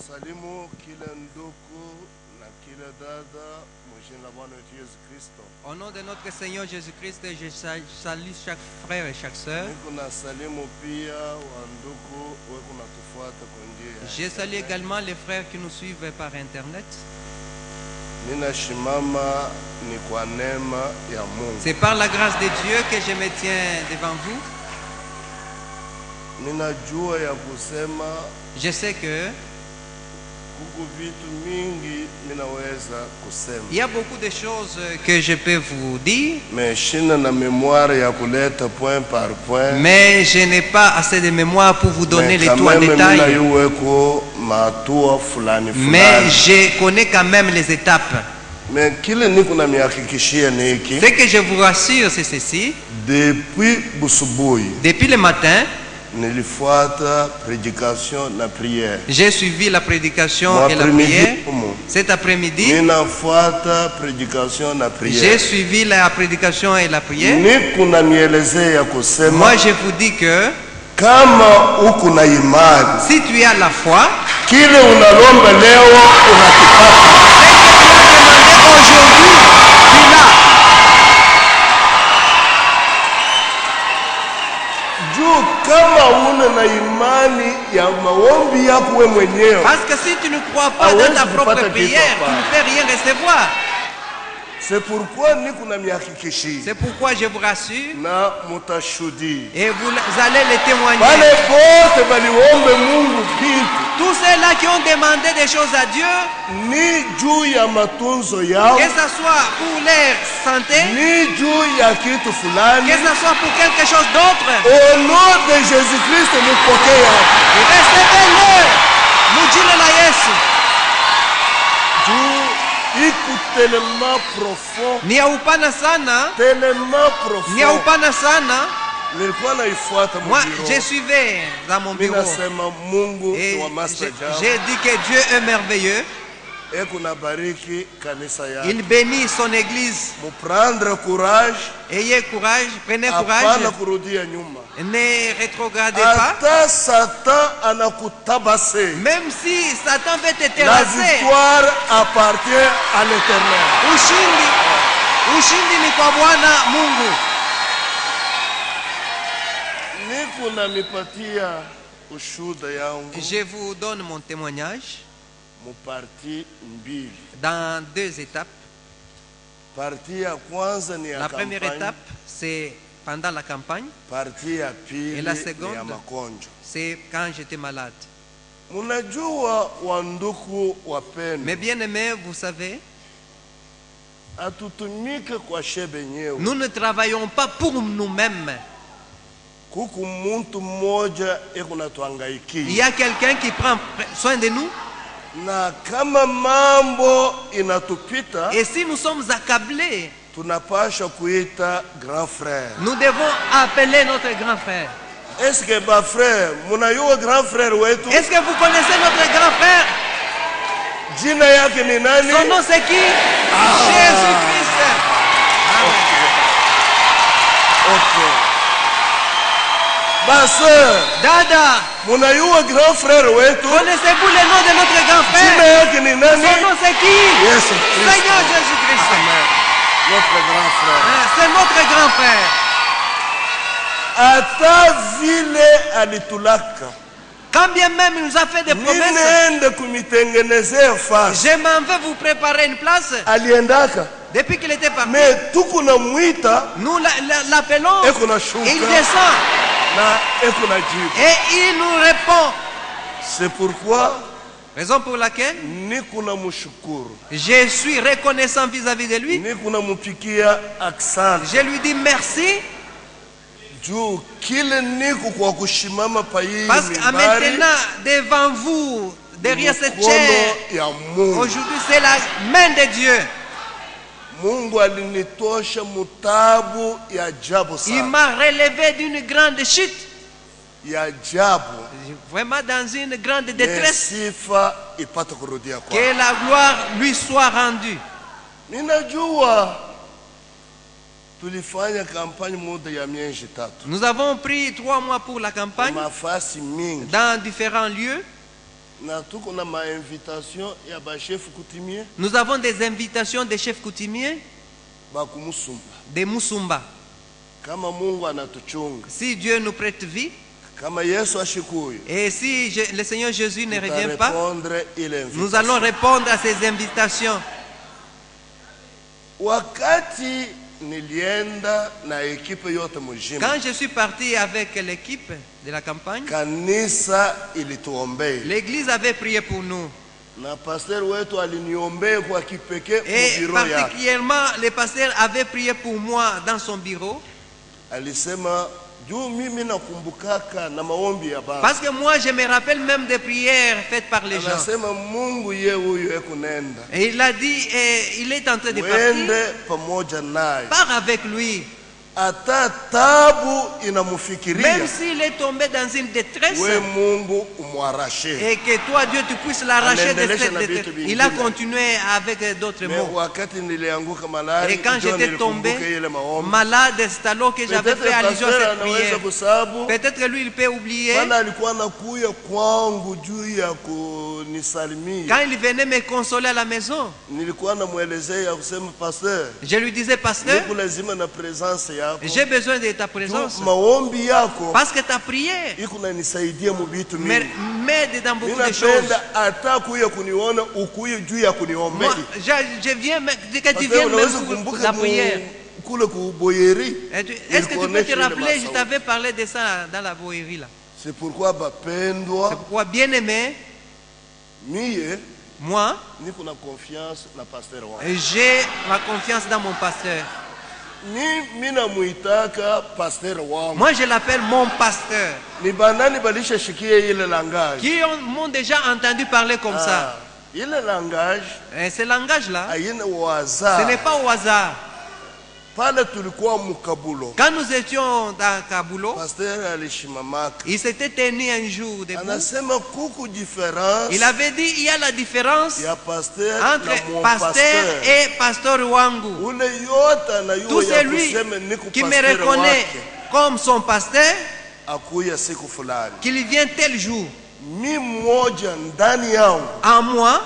Salimu kila ndugu na kila dada mjini la Bwana wetu Yesu Kristo. Au nom de notre Seigneur Jésus-Christ, je salue chaque frère et chaque sœur. Niko na salimu pia wa ndugu wako natufuata kwa njia. Je salue également les frères qui nous suivent par internet. Ninashimama ni kwa neema ya Mungu. C'est par la grâce de Dieu que je me tiens devant vous. Ninajua ya kusema Je sais que kuko vitu mingi ninaweza kusema. il y a beaucoup de choses que je peux vous dire, Mais shina na mémoire ya kuleta point par point. mais je n'ai pas assez de mémoire pour vous donner Mais les tout en détail. Mais je connais quand même les étapes. Mais kile niko na mihakikishia ni hiki. Ce que je vous rassure, c'est ceci. Depuis busubuhi Depuis le matin, nilifuata prédication na prière. j'ai suivi la prédication et la prière. Cet après-midi, ninafuata prédication na prière. j'ai suivi la prédication et la prière. Niko na nielezea kusema, moi je vous dis que kama uko na imani, si tu as la foi, kile unalomba leo unakipata. Aujourd'hui, tu l'as. Juu kama una na imani ya maombi yako wewe mwenyewe, Parce que si tu ne crois pas dans ta propre prière, tu ne peux rien recevoir. c'est pourquoi niko na mihakikishia C'est pourquoi je vous rassure na mutashuhudia. et vous allez le témoigner. Wale bote baliombe Mungu kitu Tous ceux-là qui ont demandé des choses à Dieu, ni juu ya matunzo yao, que ce soit pour leur santé, ni juu ya kitu fulani, que ce soit pour quelque chose d'autre, au nom de Jésus-Christ mupokea. recevez-le. Mujile la Yesu. Juu iko tellement profond, Ni ya upana sana, tellement profond. ni ya upana sana. Nilikuwa naifuata Moi, mubiro. je suivais dans mon bureau. Ninasema Mungu Et ni wa master jao. j'ai dit que Dieu est merveilleux. Eko na bariki kanisa yake. Il bénit son église. Muprendre courage, Ayez courage, prenez hapana courage. kurudia nyuma. Ne rétrogradez pas. Hata Satan anakutabase, Même si Satan veut te la terrasser, victoire appartient à l'Éternel. ushindi ni kwa Bwana Mungu. Niko na mipatia ushuda yangu Je vous donne mon témoignage muparti mbili. dans deux étapes. Parti ya kwanza ni ya La première kampani, étape, c'est pendant la campagne. parti ya pili Et la ni seconde, ya magonjwa. c'est quand j'étais malade. Munajua wanduku wapendwa, Mais bien aimés, vous savez, atutumike kwa shebe nyewe. nous ne travaillons pas pour nous-mêmes. Kuku muntu mmoja eko Il natuangaikia, y a quelqu'un qui prend soin de nous. na kama mambo inatupita, Et si nous sommes accablés, tunapasha kuita grand frère. nous devons appeler notre grand frère. Est-ce que ba frère, munayua grand frère wetu? Est-ce que vous connaissez notre grand frère? Jina yake ni nani? Son nom c'est qui? Jésus-Christ. Okay. Baseur, Dada, munayua grand frère wetu? connaissez-vous le nom de notre grand Jina frère? yake ni nani? Son nom c'est qui? Yesu Kristo. Seigneur Jésus-Christ. Notre grand frère. C'est notre grand frère. Ata vile alitulaka, Quand bien même il nous a fait des promesses, ninaenda kumitengenezea fasi. je m'en vais vous préparer une place. Aliendaka, Depuis qu'il était parti, me tuku na mwita, nous l'appelons. eko na Et shuka il descend na eko na jibu. et il nous répond. C'est pourquoi Raison pour laquelle niko na mshukuru, je suis reconnaissant vis-à-vis de lui. niko na mupikia asante. Je lui dis merci Juu kile niko kwa kushimama pa hii parce qu'à mimbari, maintenant devant vous, derrière cette mkono chair, ya Mungu. aujourd'hui c'est la main de Dieu. Mungu alinitosha mutabu ya ajabu Il sana, m'a relevé d'une grande chute, ya ajabu. vraiment dans une grande détresse. Sifa ipate kurudia kwa. Que la gloire lui soit rendue. Ninajua tulifanya kampani muda ya miezi 3. Nous avons pris 3 mois pour la campagne Mafasi mingi. dans différents lieux. na tuko na ma-invitation ya ba chef coutumier Nous avons des invitations des chefs coutumiers ba kumusumba. de Musumba. Kama Mungu anatuchunga, Si Dieu nous prête vie, kama Yesu ashikuyo, et si le Seigneur Jésus ne revient pas, tutarepondre ile nous invitation. allons répondre à ces invitations. Wakati nilienda na ekipe yote mujima, Quand je suis parti avec l'équipe de la campagne, kanisa ilituombea l'église avait prié pour nous. na pastor wetu aliniombea kwa kipekee Et mubiro yake. particulièrement, le pasteur avait prié pour moi dans son bureau. Alisema juu mimi nakumbukaka na maombi ya baba. Parce que moi, je me rappelle même des prières faites par les gens. Anasema Mungu ye huyu ekunenda. Et il a dit, il est en train de Mwende partir. pamoja naye. Pars avec lui. Ata tabu inamufikiria. Même s'il est tombé dans une détresse, We Mungu umwarashe. et que toi, Dieu, tu puisses l'arracher de Anaendelesha cette na vitu détresse. vingine. Il a continué avec d'autres Mais mots. wakati nilianguka malari, Et quand ndio j'étais nilikumbuka tombé ile maombi. malade, c'est alors que j'avais Peut-être fait allusion à pasteur cette anaweza prière. kusabu. Peut-être que lui, il peut oublier. Bwana alikuwa anakuya kwangu juu ya kunisalimia. Quand il venait me consoler à la maison, Nilikuwa namuelezea kusema pastor, je lui disais, pasteur, niku lazima na presence yako. j'ai besoin de ta présence. Juu maombi yako Parce que ta prière iko nanisaidia mu vitu mingi. m'aide dans beaucoup de choses. Ninapenda hata kuya kuniona ukuye juu ya kuniombea. Moi, je viens, que tu Pastor, viennes unaweza même pour kumbuka la prière. kule kuboyeri. Est-ce que tu peux te rappeler, je t'avais parlé de ça dans la boérie là. C'est pourquoi C'est bapendwa, pourquoi, bien aimé, mie moi, niko na confiance na pastor wangu. j'ai ma confiance dans mon pasteur. Mina muitaka pastor wangu. Moi, je l'appelle mon pasteur. Ni banani balishashikia ile langage. Qui m'ont déjà entendu parler comme ça. Ile langage Et ce langage-là, haina ce waza. n'est pas au hasard. Pale tulikuwa mukabulo. Quand nous étions dans Kabulo, Pastor alishimamaka. il s'était tenu un jour debout. Anasema kuku difference Il avait dit, il y a la différence ya pastor na entre mon pasteur pasteur. et pasteur wangu. Ule yote anayua Tout ya celui kusema niku qui me pastor reconnaît wake comme son pasteur, akuya siku fulani. qu'il vient tel jour. Mi mmoja ndani yangu En moi,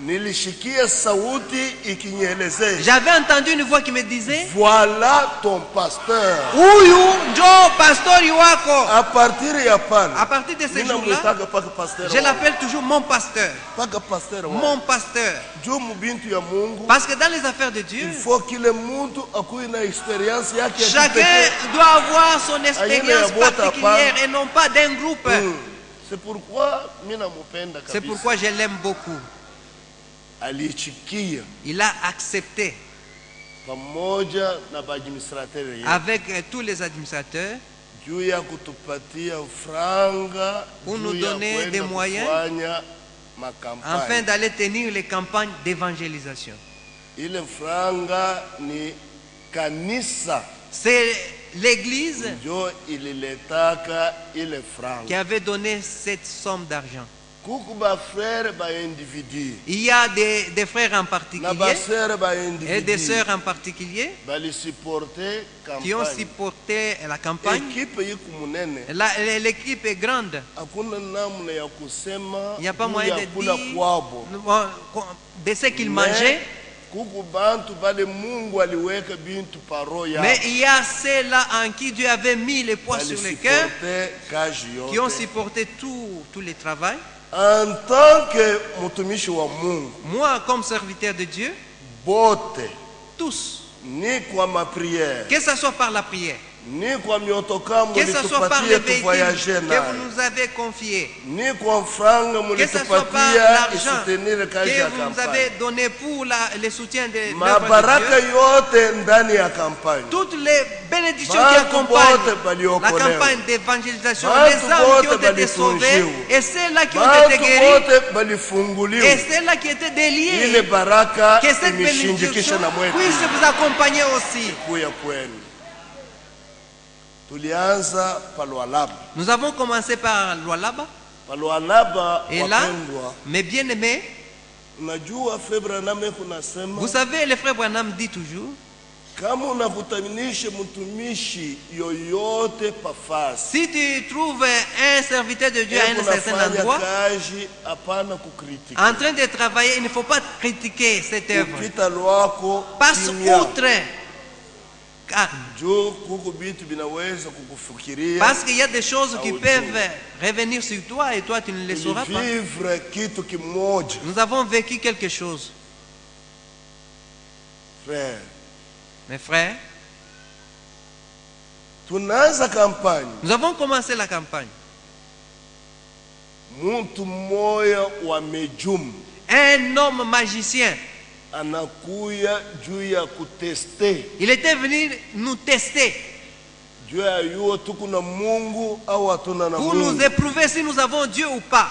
nilishikia sauti ikinyelezea, j'avais entendu une voix qui me disait, voilà ton pasteur. Huyu njo pastori wako. A partir ya pale À partir de ce mina jour-là, mwitaga paka pasteur je wangu. l'appelle toujours mon pasteur. Paka pasteur wangu. Mon pasteur. Juu mubintu ya Mungu Parce que dans les affaires de Dieu, il faut kile muntu akuwe na experience yake ya chacun kipekee. doit avoir son expérience Aïe, particulière et non pas d'un groupe. C'est pourquoi mina mupenda C'est kabisa. pourquoi je l'aime beaucoup. Alichikia Il a accepté pamoja na administrateur yake avec tous les administrateurs juu ya kutupatia franga pour nous juu ya donner kwenda des moyens kufanya makampani. afin d'aller tenir les campagnes d'évangélisation. Ile franga ni kanisa C'est l'église njo ililetaka ile qui franga. avait donné cette somme d'argent. Kuku ba frère ba individu Il y a des frères en na particulier ba sœur ba et des individu sœurs en particulier bali supporter qui ont campagne. supporté la campagne. Ekipe yiku munene L'équipe est grande. hakuna namna ya kusema Il n'y a pas juu moyen ya de kula dire kwabo. de ce qu'ils Mais mangeaient. kuku bantu bale Mungu aliweka bintu paro ya Mais il y a ceux-là en qui Dieu avait mis les poids sur le cœur, kazi qui ont yote. supporté tout le travail. En tant que mutumishi wa Mungu Moi, comme serviteur de Dieu, bote tous, ni kwa mapriere que ce soit par la prière, ni kwa miotoka que ce soit par les mulitupatia véhicules tuvoyager que nayo vous nous avez confiés, ni kwa franga que ce soit par mulitupatia l'argent isutenire kazi ya que vous nous kampani. avez donné pour le soutien de l'œuvre Mabaraka de Dieu, yote ndani ya kampani. toutes les bénédictions qui Bantu accompagnent bote baliokolewa. la campagne d'évangélisation, Bantu les âmes qui ont bote été sauvées balitunziwa. et ceux-là qui ont été Bantu guéris bote balifunguliwa. et ceux-là qui étaient Ile déliés, baraka que cette imeshindikisha bénédiction na mwetu puisse vous accompagner aussi. kuya kwenu. Tulianza Palualaba. Nous avons commencé par Lualaba Palualaba et là, wapendwa, mes bien-aimés, unajua Febra name kunasema vous savez, le frère Branham dit toujours, Kama unakutanisha mtumishi yoyote pafasi, Si tu trouves un serviteur de Dieu à un certain endroit, kazi hapana kukritika. en train de travailler, il ne faut pas critiquer cette œuvre. Kupita lwako Passe kimya. outre. Ah, Juu kuko bitu binaweza kukufikiria. parce qu'il y a des choses qui peuvent revenir sur toi et toi tu ne les sauras pas. Vivre kitu kimoja. Nous avons vécu quelque chose. Frère, Mes frères, tunaanza kampani. nous avons commencé la campagne. Muntu mmoja wa mejumu Un homme magicien, anakuya juu ya kuteste. il était venu nous tester Juu ya yuo tuko na Mungu au hatuna na pour nous Mungu. éprouver si nous avons Dieu ou pas.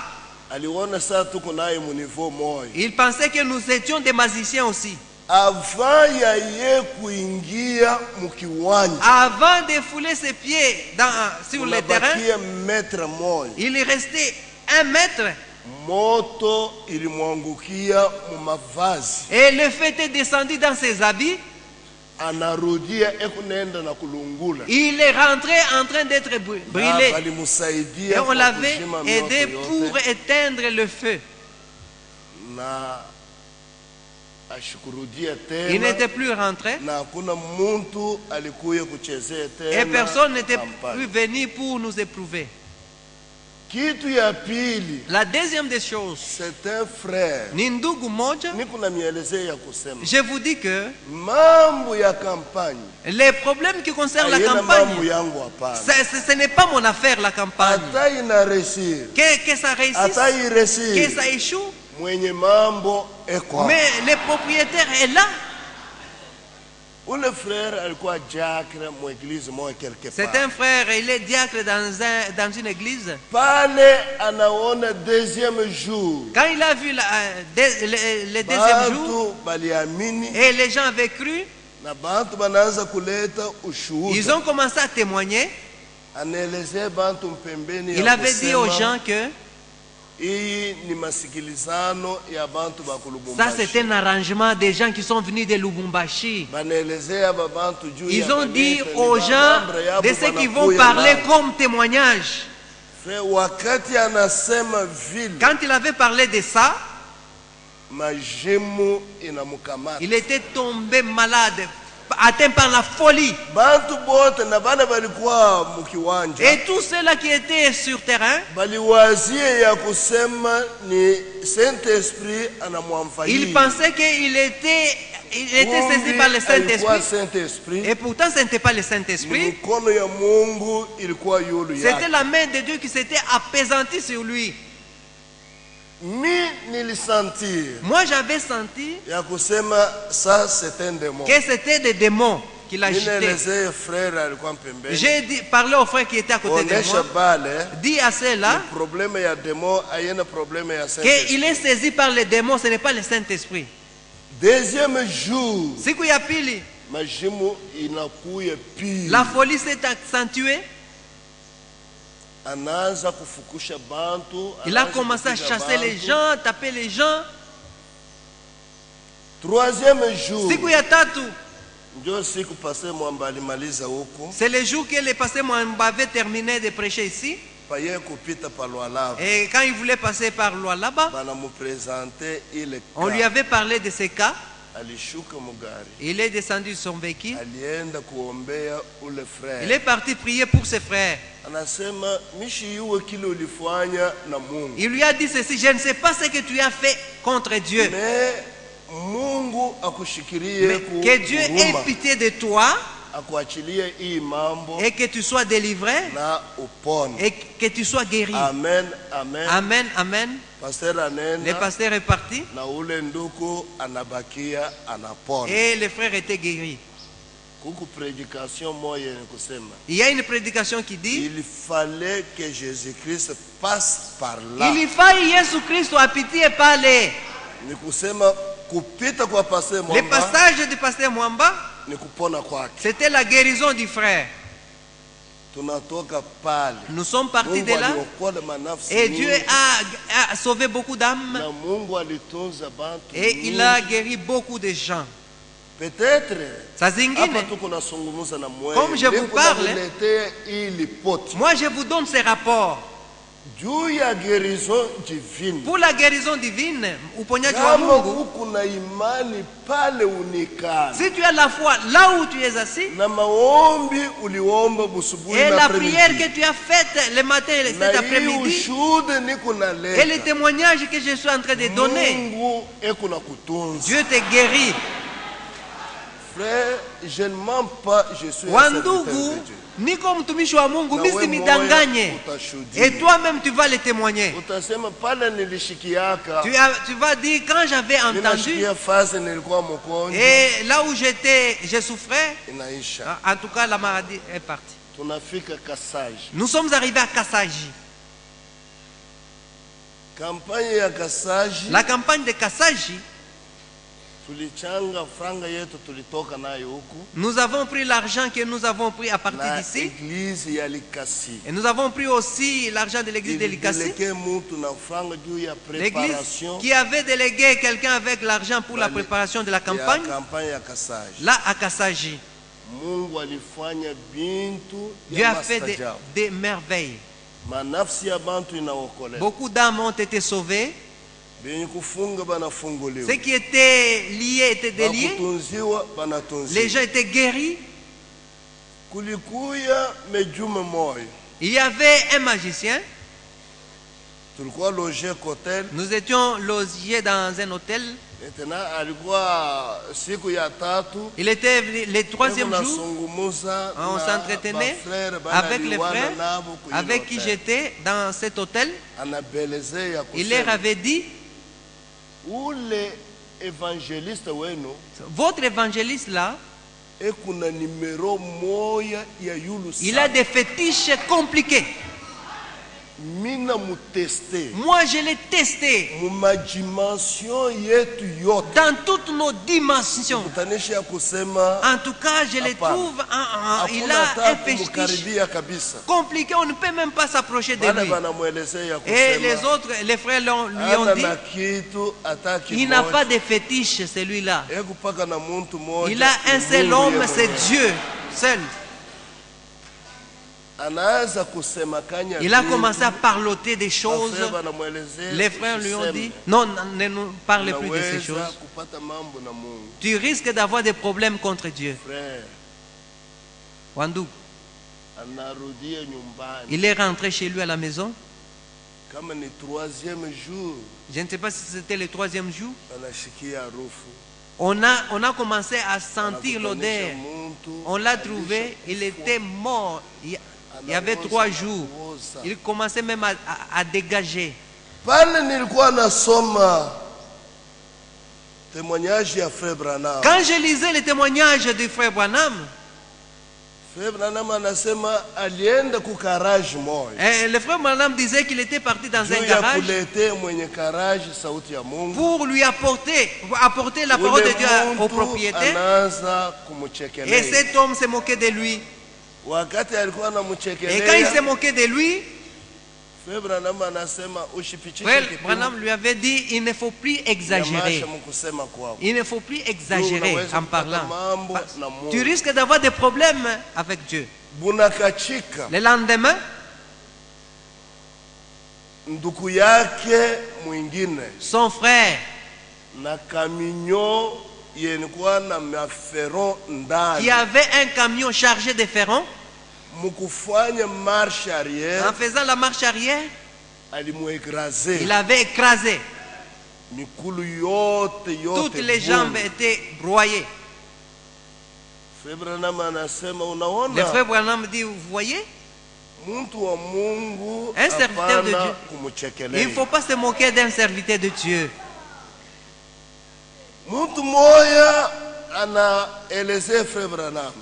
Aliona saa tuko naye mu niveau moja. Il pensait que nous étions des magiciens aussi. Avant ya ye kuingia mukiwanja, Avant de fouler ses pieds sur le terrain, unabakia metre moja. il est resté 1 mètre Moto ilimwangukia mu mavazi. et le feu était descendu dans ses habits. Anarudia ekunenda na kulungula. Il est rentré en train d'être brûlé. Balimusaidia Et on kwa l'avait kuzima mioto aidé yote. pour éteindre le feu. Na ashikurudia Il tena. n'était plus rentré Na hakuna muntu alikuya kuchezea tena. et personne n'était kampani. plus venu pour nous éprouver. Kitu ya pili, La deuxième des choses, c'est un frère. ni ndugu moja, Niko na mielezeo ya kusema. je vous dis que Mambo ya kampani. les problèmes qui concernent la Hayana mambo campagne, yangu hapana. ce n'est pas mon affaire la campagne. Hata ina réussir. Que ça réussisse, Hata que iresir. ça échoue, Mwenye mambo eko. mais le propriétaire est là. Ule frère alikuwa diacre mu église moja quelque C'est part. un frère, il est diacre dans une église. Pale anaona deuxième jour. Quand il a vu le deuxième jour, Bantu baliamini et les gens avaient cru, na bantu banaanza kuleta ushuhuda. ils ont commencé à témoigner. Anaelezea bantu mpembeni ya Il avait dit aux kusema, gens que hii ni masikilizano ya bantu ba ça kulubumbashi. c'est un arrangement des gens qui sont venus de Lubumbashi. Banaelezea babantu juu Ils ya ont dit banete, aux ni gens bamambre yabo de ceux qui vont banakuya parler nao. comme témoignage. Frère, wakati anasema vile Quand il avait parlé de ça, majimu inamukamata. il était tombé malade, atteint par la folie. Bantu bote na bana balikuwa mukiwanja. Et tous ceux-là qui étaient sur terrain, Baliwazie ya kusema ni Saint-Esprit ils anamwamfanyia. pensaient qu'il était saisi par le Alikuwa Saint-Esprit. Saint-Esprit. Et pourtant, ce n'était pas le Saint-Esprit. Mikono ya Mungu ilikuwa yulu C'était yake. la main de Dieu qui s'était apaisantie sur lui. Mi nilisentir Moi, j'avais senti ya kusema ça c'est un démon. que c'était des démons qui l'agitaient. Ninaelezea frère alikuwa mpembeni. J'ai parlé au frère qui était à côté de Onesha moi. bale Dit à ceux-là ni problème ya démon ayena problème ya qu'il Saint-Esprit. est saisi par les démons, ce n'est pas le Saint-Esprit. Deuxième jour, Siku ya pili, majimu inakuya pili. la folie s'est accentuée. Anaanza kufukusha bantu. Il a anaanza commencé à kupiga chasser les bantu. gens, taper les gens. Troisième jour, Siku ya tatu, ndio siku pase mwamba alimaliza huko c'est le jour que le pasteur Mwamba avait terminé de prêcher ici. paye kupita pa Lualaba. Et quand il voulait passer par loi là-bas, Banamupresente ile on lui avait parlé de ces cas. alishuka mugari. Il est descendu de son véhicule. Alienda kuombea ule frère. Il est parti prier pour ses frères. Anasema mishi iwe kile ulifanya na Mungu. Il lui a dit ceci: je ne sais pas ce que tu as fait contre Dieu, Mais Mungu akushikirie mais que Dieu ait pitié de toi akuachilie hii mambo et que tu sois délivré na upone. et que tu sois guéri. Amen, amen. Amen, amen. Pasteur Le anenda pasteur est parti na ule nduku anabakia anapona. et le frère était guéri. Kuku prédication moya ni kusema Il y a une prédication qui dit: il fallait que Jésus-Christ passe par là. il faille Yesu Kristo apitie pale. Ni kusema kupita kwa pasteur Le Mwamba passage du pasteur Mwamba, ni kupona kwake. c'était la guérison du frère. Tunatoka pale. Nous sommes partis Mungu de là aliokoa manafsi et mingi. Dieu a sauvé beaucoup d'âmes Na Mungu alitunza bantu et il mingi. a guéri beaucoup de gens. Peut-être Saa zingine, comme je vous parle, moi je vous donne ces rapports. Pour la guérison divine, uponyaji wa Mungu, si tu as la foi là où tu es assis, et la prière que tu as faite le matin et cet après-midi, et le témoignage que je suis en train de donner, Dieu te guérit. Frère, je ne mens pas, je suis un Wandugu, serviteur de Dieu. niko mtumishi wa Mungu, mimi simidanganye. Et toi-même tu vas le témoigner. Tu vas dire, quand j'avais entendu, et là où je souffrais, en tout cas la maladie est partie. Nous sommes arrivés à Kasaji. La campagne de Kasaji, nous avons pris l'argent que nous avons pris à partir d'ici. Et nous avons pris aussi l'argent de l'église de Likasi. L'église qui avait délégué quelqu'un avec l'argent pour la préparation de la campagne. Là à Kasaji. Dieu a fait des merveilles. Beaucoup d'âmes ont été sauvées. Ceux qui étaient liés étaient déliés. Les gens étaient guéris. Il y avait un magicien. Nous étions logés dans un hôtel. Il était le troisième jour. On s'entretenait avec les frères avec qui j'étais dans cet hôtel. Il leur avait dit, votre évangéliste là, il a des fétiches compliqués. Moi je l'ai testé dans toutes nos dimensions. En tout cas je le trouve, il a un fétiche compliqué, on ne peut même pas s'approcher de lui. Et les autres, les frères lui ont dit, il n'a pas de fétiche celui-là. Il a un seul homme, c'est Dieu seul. Il a commencé à parloter des choses. Les frères lui ont dit, non, ne nous parle plus de ces choses. Tu risques d'avoir des problèmes contre Dieu. Wandu, il est rentré chez lui à la maison. Je ne sais pas si c'était le troisième jour. On a commencé à sentir l'odeur. On l'a trouvé, il était mort. Il y avait 3 jours. Il commençait même à dégager. Quand je lisais les témoignages du frère Branham, le frère Branham disait qu'il était parti dans un garage pour lui apporter la parole de Dieu au propriétaire. Et cet homme s'est moqué de lui. Et quand il s'est moqué de lui, frère Branham lui avait dit, il ne faut plus exagérer. Il ne faut plus exagérer en parlant. Tu risques d'avoir des problèmes avec Dieu. Le lendemain, son frère qui avait un camion chargé de ferrons, en faisant la marche arrière, il avait écrasé. Toutes les jambes étaient broyées. Le frère Branham dit, vous voyez, un serviteur de Dieu, il ne faut pas se moquer d'un serviteur de Dieu.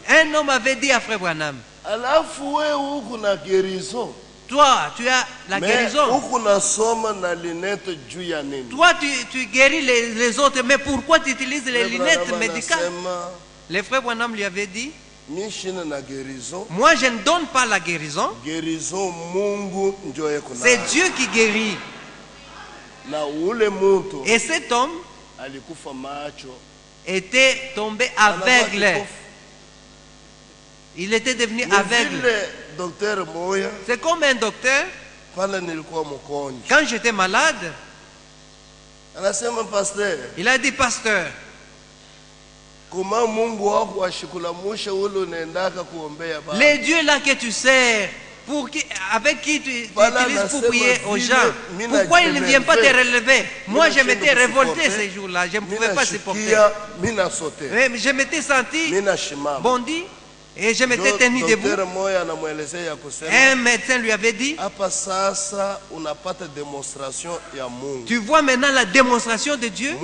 Un homme avait dit à frère Branham, toi tu as la guérison, toi tu guéris les autres, mais pourquoi tu utilises les lunettes médicales? Le frère Branham lui avait dit, moi je ne donne pas la guérison, c'est Dieu qui guérit. Et cet homme, était tombé aveugle. Il était devenu aveugle. C'est comme un docteur. Quand j'étais malade, il a dit, pasteur, les dieux là que tu sers, avec qui tu utilises pour prier aux gens, pourquoi il ne vient pas te relever? Moi, je m'étais révolté ces jours-là, je ne pouvais pas supporter. Je m'étais senti bondi et je m'étais tenu debout. Un médecin lui avait dit, tu vois maintenant la démonstration de Dieu.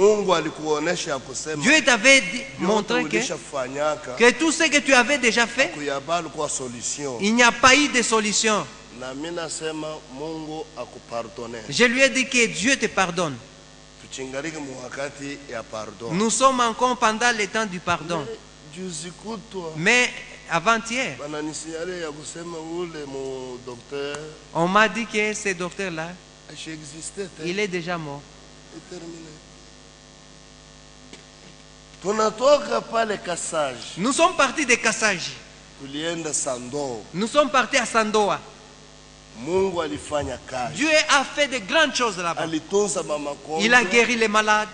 Dieu t'avait montré que tout ce que tu avais déjà fait, il n'y a pas eu de solution. Je lui ai dit que Dieu te pardonne. Nous sommes encore pendant le temps du pardon. Mais avant-hier, on m'a dit que ce docteur-là, il est déjà mort. Nous sommes partis de Kasaji. Nous sommes partis à Sandoa. Dieu a fait de grandes choses là-bas. Il a guéri les malades.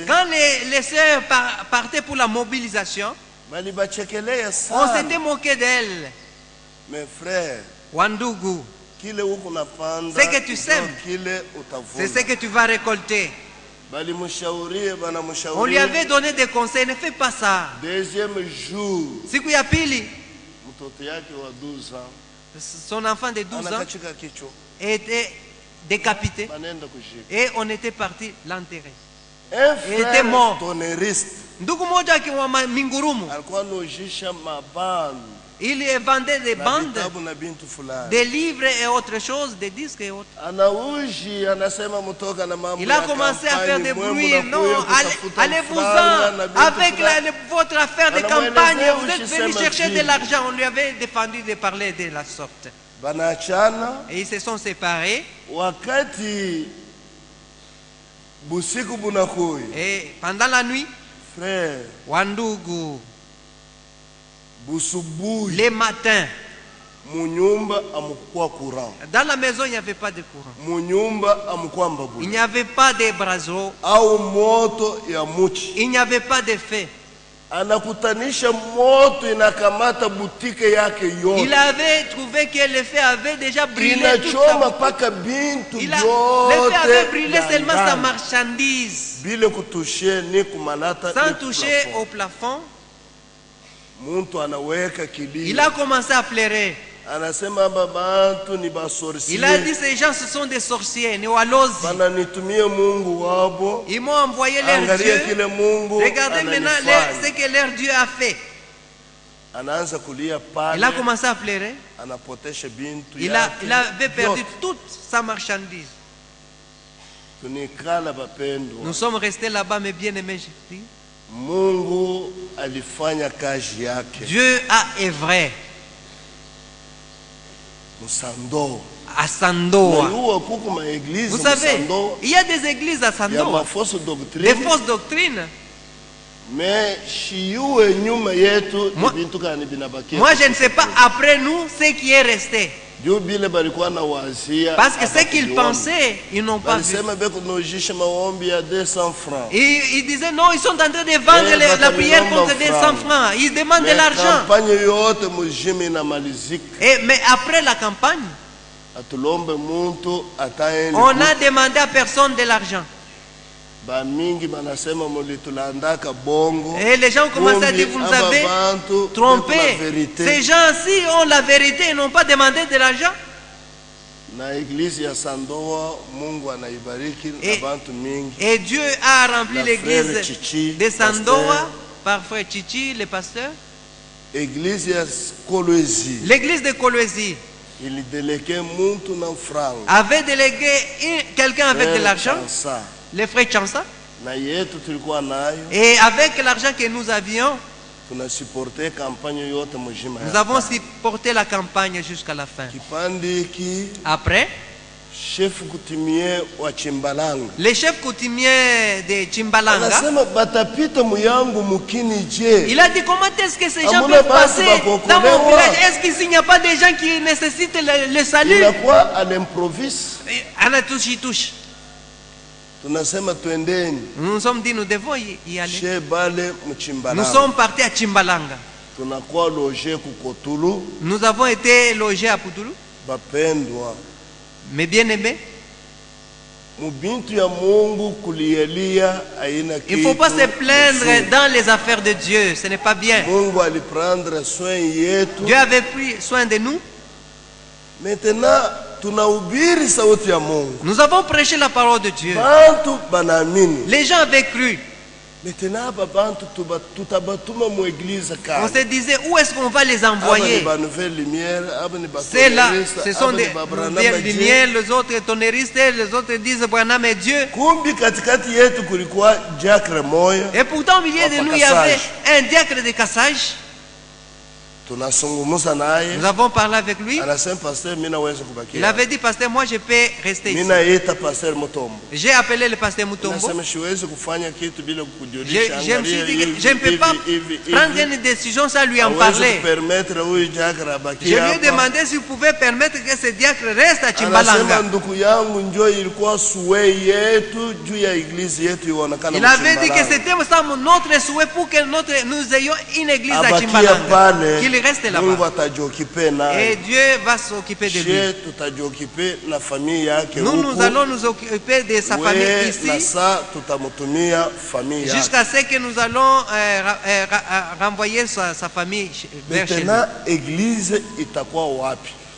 Quand les sœurs partaient pour la mobilisation, on s'était moqué d'elles. Mes frères, Wandugu, ce que tu sèmes, c'est ce que tu vas récolter. On lui avait donné des conseils, ne fais pas ça. Deuxième jour, Siku ya pili, son enfant de 12 ans était décapité et on était parti l'enterrer. Il était mort. Ndugu moja akiwa Mingurumu, il vendait des bandes, des livres et autre chose, des disques et autres. Il a commencé à faire des bruits. Non, allez-vous-en avec votre affaire de campagne. Vous êtes venu chercher de l'argent. On lui avait défendu de parler de la sorte. Et ils se sont séparés. Et pendant la nuit, frère, Wandugu, les matins, dans la maison il n'y avait pas de courant. Il n'y avait pas de braseau. Il n'y avait pas de feu. Il avait trouvé que le feu avait déjà brûlé toute sa boutique. Le feu avait brûlé seulement sa marchandise, sans toucher au plafond. Il a commencé à pleurer. Il a dit, ces gens ce sont des sorciers, ils m'ont envoyé leur Dieu. Regardez maintenant ce que leur Dieu a fait. Il a commencé à pleurer. Il avait perdu toute sa marchandise. Nous sommes restés là-bas, mes bien-aimés. Dieu a œuvré à Sandoa. Vous savez, il y a des églises à Sandoa, des fausses doctrines. Moi, je ne sais pas après nous ce qui est resté. Parce que ce qu'ils pensaient, ils n'ont pas vu. Ils disaient non, ils sont en train de vendre la prière contre 200 francs. Ils demandent de l'argent. Mais après la campagne, on a demandé à personne de l'argent. Et les gens commencent à dire, vous nous avez trompé. Ces gens-ci ont la vérité, ils n'ont pas demandé de l'argent. Et Dieu a rempli l'église de Sandoa par frère Chichi, le pasteur. L'église de Kolwezi avait délégué quelqu'un avec de l'argent, le frère Chansa. Et avec l'argent que nous avions, nous avons supporté la campagne jusqu'à la fin. Après, chef coutumier wa Chimbalanga. Les chefs coutumiers de Chimbalanga. Il a dit comment est-ce que ces gens peuvent passer dans mon village? Est-ce qu'il n'y a pas des gens qui nécessitent le salut? Il a quoi à l'improviste? Touche. Nous sommes dit nous devons y aller. Nous sommes partis à Chimbalanga. Nous avons été logés à Putulu. Mais bien aimés, il ne faut pas se plaindre dans les affaires de Dieu. Ce n'est pas bien. Dieu avait pris soin de nous. Maintenant, nous avons prêché la parole de Dieu. Les gens avaient cru. On se disait où est-ce qu'on va les envoyer? C'est là, ce sont des nouvelles lumières, les autres tonneristes, les autres disent Branham est Dieu. Et pourtant au milieu de nous il y avait un diacre de Cassage. Nous avons parlé avec lui. Il avait dit, pasteur, moi je peux rester ici. J'ai appelé le pasteur Mutombo. Je me suis dit que je ne peux pas prendre une décision sans lui en parler. Je lui ai demandé s'il pouvait permettre que ce diacre reste à Chimbalanga. Il avait dit que c'était notre souhait pour que nous ayons une église à Chimbalanga. Il reste là-bas. Et Dieu va s'occuper de lui. Nous allons nous occuper de sa famille ici. Jusqu'à ce que nous allons renvoyer sa famille vers chez nous.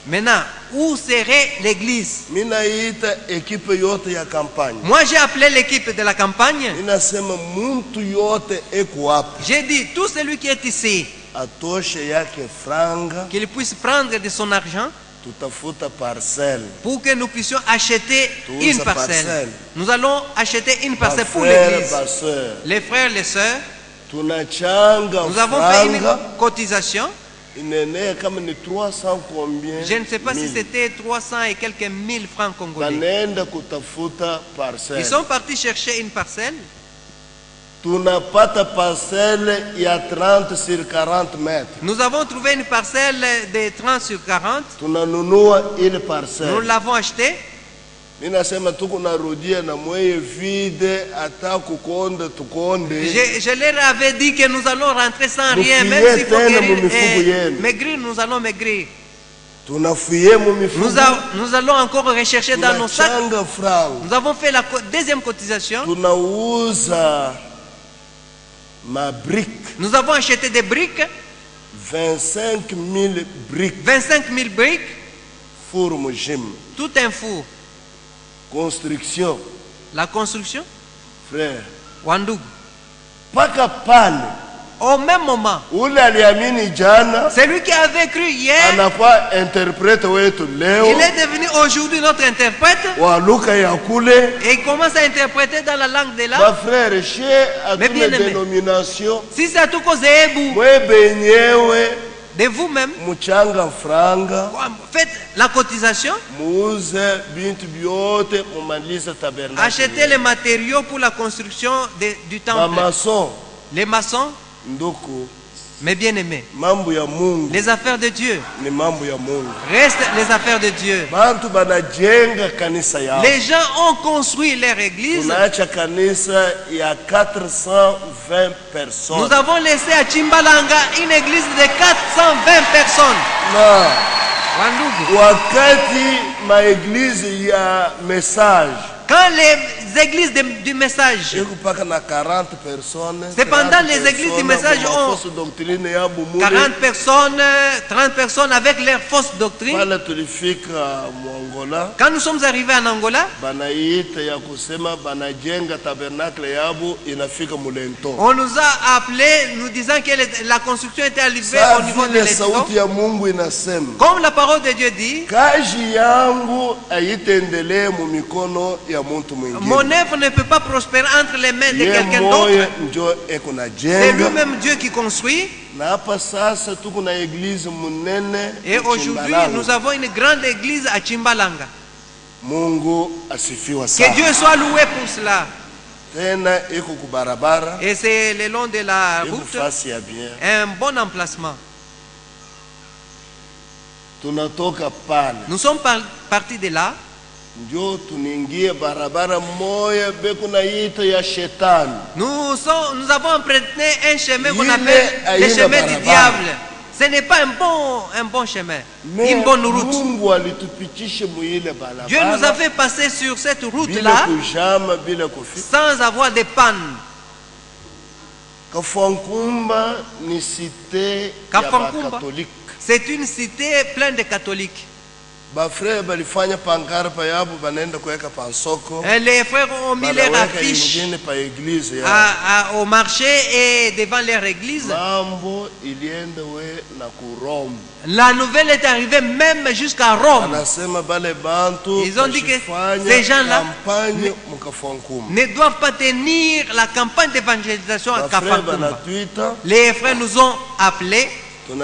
Maintenant, où serait l'église? Moi j'ai appelé l'équipe de la campagne. J'ai dit, tout celui qui est ici, qu'il puisse prendre de son argent pour que nous puissions acheter une parcelle. Nous allons acheter une parcelle pour l'église. Les frères, les sœurs, nous avons fait une cotisation. Je ne sais pas si c'était 300 et quelques mille francs congolais. Ils sont partis chercher une parcelle. Nous avons trouvé une parcelle de 30 sur 40. Nous l'avons achetée. Je leur avais dit que nous allons rentrer sans rien, même s'il faut maigrir, nous allons maigrir. Nous allons encore rechercher dans nos sacs. Nous avons fait la deuxième cotisation. Nous avons acheté des briques. 25 000 briques. 25 000 briques. Four mojim. Tout un four. Construction. La construction. Frère. Wandoug. Paka pale. Au même moment, celui qui avait cru hier, il est devenu aujourd'hui notre interprète. Et il commence à interpréter dans la langue de là. Mais bien aimé, si c'est à tout cause de vous-même, faites la cotisation, achetez les matériaux pour la construction du temple. Les maçons, mais bien aimés, les affaires de Dieu restent les affaires de Dieu. Les gens ont construit leur église. Nous avons laissé à Chimbalanga une église de 420 personnes. Quand les églises du message, cependant les églises du message ont 40 personnes, 30 personnes avec leurs fausses doctrines. Quand nous sommes arrivés en Angola, on nous a appelés nous disant que la construction était arrivée au niveau de l'Esto. Comme la parole de Dieu dit, mon œuvre ne peut pas prospérer entre les mains de quelqu'un d'autre. C'est lui-même Dieu qui construit. Et aujourd'hui, nous avons une grande église à Chimbalanga. Que Dieu soit loué pour cela. Et c'est le long de la route un bon emplacement. Nous sommes partis de là. Ndio tuningie barabara moya bekuna yita ya shetani. Nous avons emprunté un chemin qu'on appelle le chemin du diable. Ce n'est pas un bon chemin, une bonne route. Dieu nous a fait passer sur cette route-là sans avoir de panne. Kafankumba ni cité ya catholique. C'est une cité pleine de catholiques. Les frères ont mis leurs affiches au marché et devant leur église. La nouvelle est arrivée même jusqu'à Rome. Ils ont dit que ces gens-là ne doivent pas tenir la campagne d'évangélisation à Kafankumba. Les frères nous ont appelés. Nous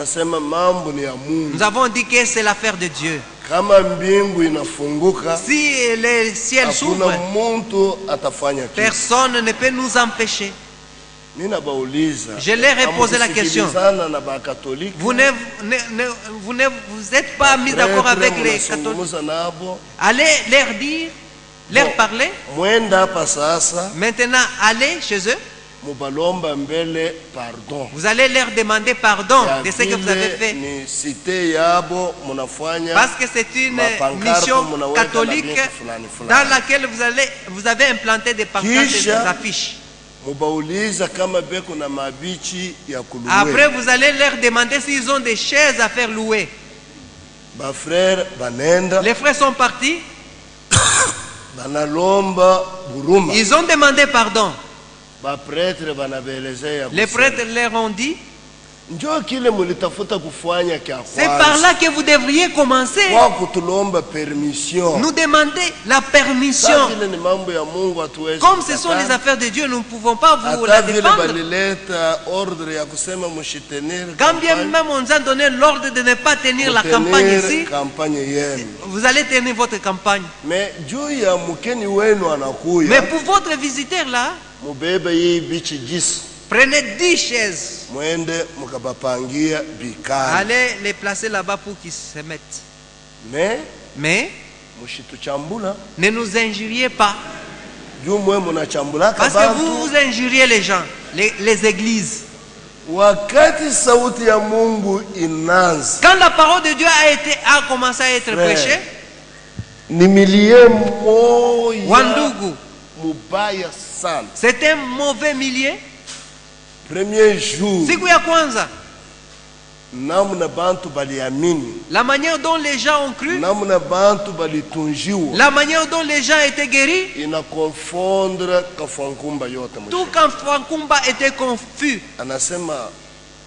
avons dit que c'est l'affaire de Dieu. Si le ciel s'ouvre, personne ne peut nous empêcher. Je leur ai posé la question. Vous n'êtes pas mis d'accord avec les catholiques. Allez leur dire, leur parler. Maintenant, allez chez eux. Vous allez leur demander pardon de ce que vous avez fait. Parce que c'est une mission catholique dans laquelle vous avez implanté des pancartes et des affiches. Après, vous allez leur demander s'ils ont des chaises à faire louer. Les frères sont partis. Ils ont demandé pardon. Les prêtres leur ont dit, c'est par là que vous devriez commencer. Nous demander la permission. Comme ce sont les affaires de Dieu, nous ne pouvons pas vous la défendre. Quand bien même on nous a donné l'ordre de ne pas tenir la campagne ici, vous allez tenir votre campagne. Mais pour votre visiteur là, prenez 10 chaises. Allez les placer là-bas pour qu'ils se mettent. Mais ne nous injuriez pas. Parce que vous injuriez les gens, les églises. Quand la parole de Dieu a commencé à être prêchée, Wandugu, c'est un mauvais milieu. Premier jour, siku ya kwanza, la manière dont les gens ont cru, la manière dont les gens étaient guéris, tout Kafankumba était confus.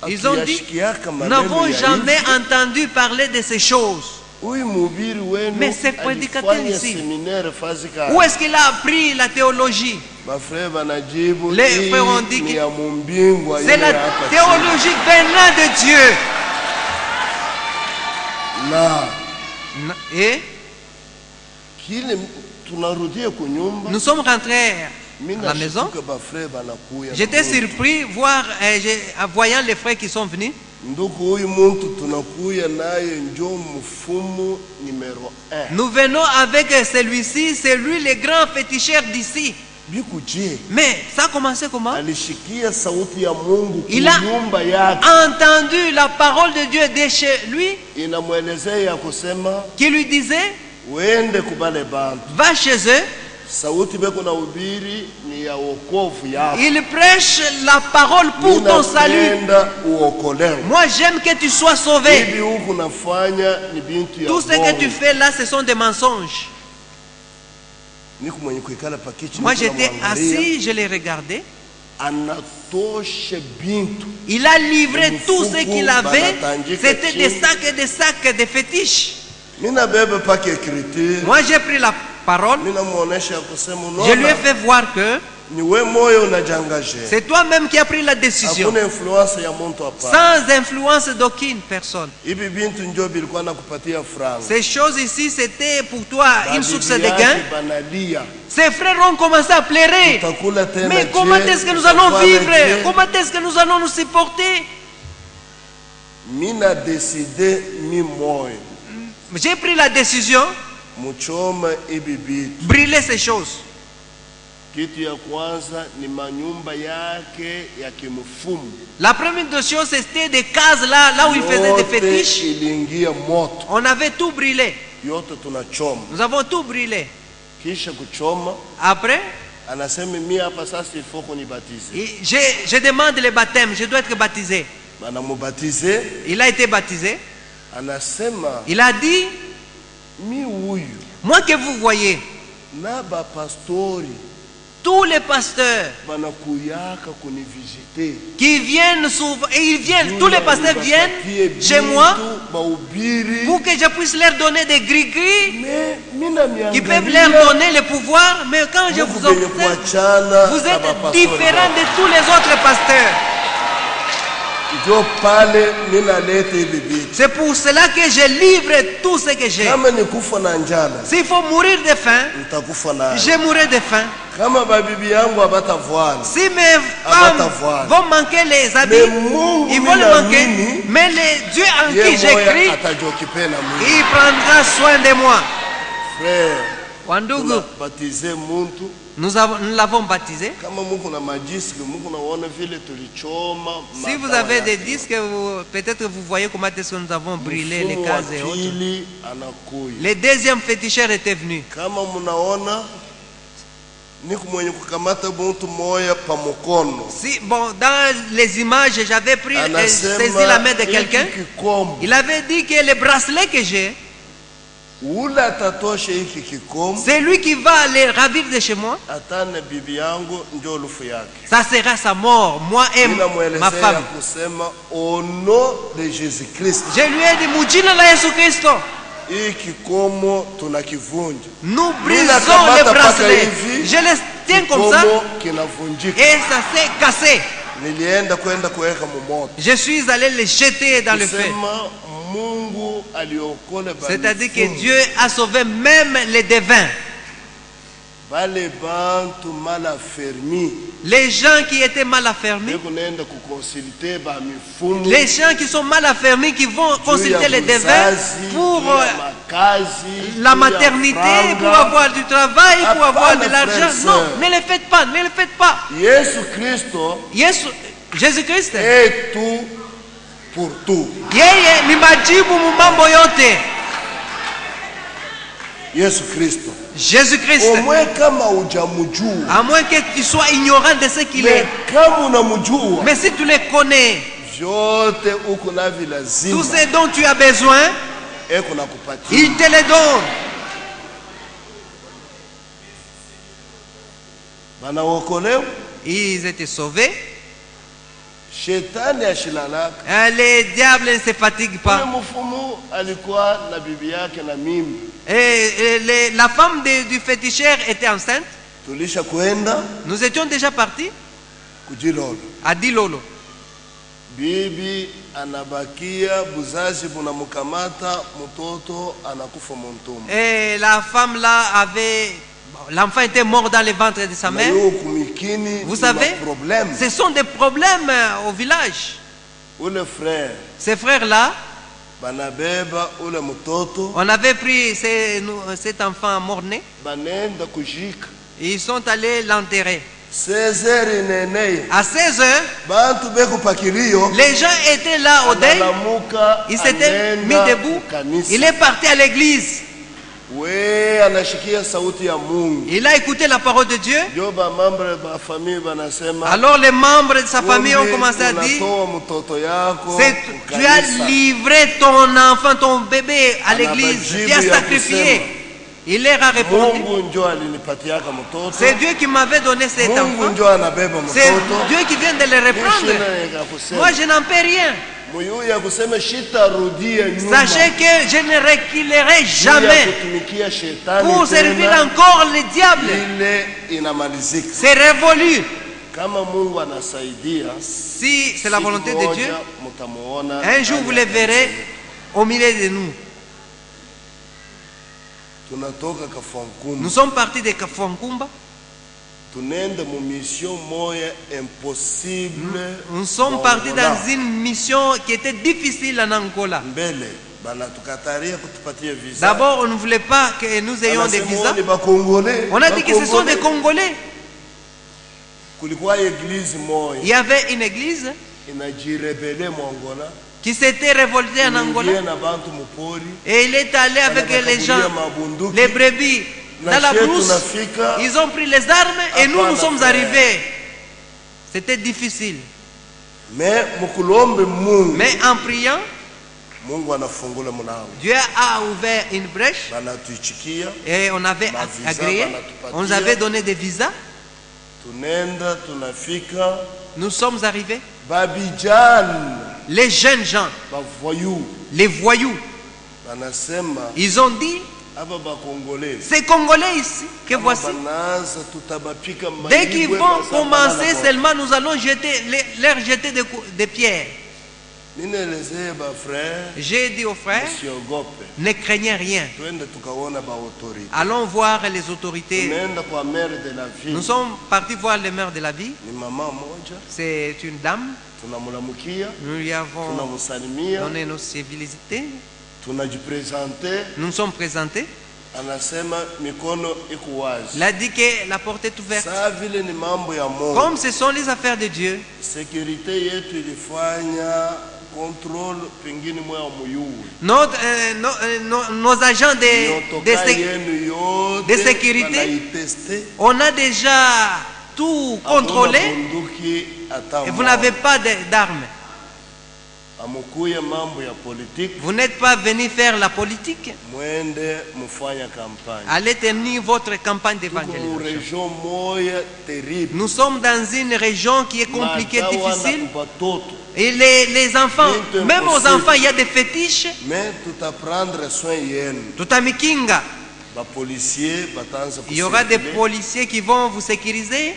Ils ont dit, nous n'avons jamais entendu parler de ces choses. Mais ce prédicateur ici, où est-ce qu'il a appris la théologie? Les frères ont dit que c'est la théologie venant de Dieu. Et nous sommes rentrés à la maison. J'étais surpris en voyant les frères qui sont venus. Nous venons avec celui-ci, c'est lui le grand féticheur d'ici. Mais ça a commencé comment? Il a entendu la parole de Dieu de chez lui qui lui disait, va chez eux. Il prêche la parole pour ton salut. Moi j'aime que tu sois sauvé. Tout ce que tu fais là, ce sont des mensonges. Moi j'étais assis, je l'ai regardé. Il a livré tout ce qu'il avait. C'était des sacs et des sacs de fétiches. Moi j'ai pris la parole. Je lui ai fait voir que C'est toi-même qui as pris la décision. Sans influence d'aucune personne. Ces choses ici, c'était pour toi une source de gain. Ses frères ont commencé à pleurer. Mais comment est-ce que nous allons vivre? Comment est-ce que nous allons nous supporter? J'ai pris la décision de brûler ces choses. La première des choses, c'était des cases là où il faisait des fétiches. On avait tout brûlé. Nous avons tout brûlé. Après, je demande le baptême. Je dois être baptisé. Il a été baptisé. Il a dit, moi que vous voyez, tous les pasteurs qui viennent souvent, et ils viennent, tous les pasteurs viennent chez moi pour que je puisse leur donner des gris-gris qui peuvent leur donner le pouvoir, mais quand je vous observe, vous êtes différents de tous les autres pasteurs. C'est pour cela que je livre tout ce que j'ai. S'il faut mourir de faim, je mourrai de faim. Si mes femmes vont manquer les habits, ils vont le manquer. Mais le Dieu en qui j'écris, il prendra soin de moi. Wandugu, nous l'avons baptisé. Si vous avez des disques, peut-être vous voyez comment est-ce que nous avons brûlé les cases et autres. Le deuxième féticheur était venu. Si, bon, dans les images, j'avais pris saisi la main de quelqu'un. Il avait dit que le bracelet que j'ai, c'est lui qui va aller ravir de chez moi. Ça sera sa mort, moi et ma femme. Au nom de Jésus-Christ. Je lui ai dit, Mujina la Yesu Christo. Nous brisons les bracelets. Je les tiens comme ça. Et ça s'est cassé. Je suis allé les jeter dans le feu. C'est-à-dire que Dieu a sauvé même les devins. Les gens qui étaient mal affermis, les gens qui sont mal affermis, qui vont consulter les devins pour la maternité, pour avoir du travail, pour avoir de l'argent. Non, ne le faites pas, ne le faites pas. Jésus-Christ est tout pour tout. Yeye ni majibu mambo yote. Jésus-Christ. À moins que tu sois ignorant de ce qu'il est. Mais si tu le connais, tout ce dont tu as besoin, il te le donne. Ils étaient sauvés. Les diables ne se fatiguent pas. Et la femme du féticheur était enceinte. Nous étions déjà partis à Dilolo. Et la femme là avait... L'enfant était mort dans le ventre de sa mère. Vous savez, ce sont des problèmes au village. Ces frères-là, on avait pris cet enfant mort-né. Ils sont allés l'enterrer. À 16 heures, les gens étaient là au deuil. Ils s'étaient mis debout. Il est parti à l'église. Il a écouté la parole de Dieu. Alors les membres de sa famille ont commencé à dire, tu as livré ton enfant, ton bébé à l'église, tu as sacrifié. Il leur a répondu, c'est Dieu qui m'avait donné cet enfant. C'est Dieu qui vient de le reprendre. Moi je n'en peux rien. Sachez que je ne reculerai jamais pour servir encore le diable. C'est révolu. Si c'est la volonté de Dieu, un jour vous les verrez au milieu de nous. Nous sommes partis de Kafankumba. Nous sommes partis dans une mission qui était difficile en Angola. D'abord, on ne voulait pas que nous ayons des visas. On a dit que ce sont des Congolais. Il y avait une église qui s'était révoltée en Angola. Et il est allé avec les gens, les brebis, dans la brousse. Ils ont pris les armes et nous sommes arrivés. C'était difficile. Mais en priant, Dieu a ouvert une brèche et on avait agréé, on nous avait donné des visas. Nous sommes arrivés. Les jeunes gens, les voyous, ils ont dit, ces Congolais ici, que voici, dès qu'ils vont commencer seulement, nous allons leur jeter des pierres. J'ai dit aux frères, ne craignez rien. Allons voir les autorités. Nous sommes partis voir le maire de la ville. C'est une dame. Nous lui avons donné nos civilités. Nous nous sommes présentés. Il a dit que la porte est ouverte. Comme ce sont les affaires de Dieu, nos agents de sécurité, on a déjà tout contrôlé et vous n'avez pas d'armes. Vous n'êtes pas venu faire la politique. Allez tenir votre campagne d'évangélisation. Nous sommes dans une région qui est compliquée, difficile. Et les enfants, même aux enfants, il y a des fétiches. Tout à Mikinga. Il y aura des policiers qui vont vous sécuriser.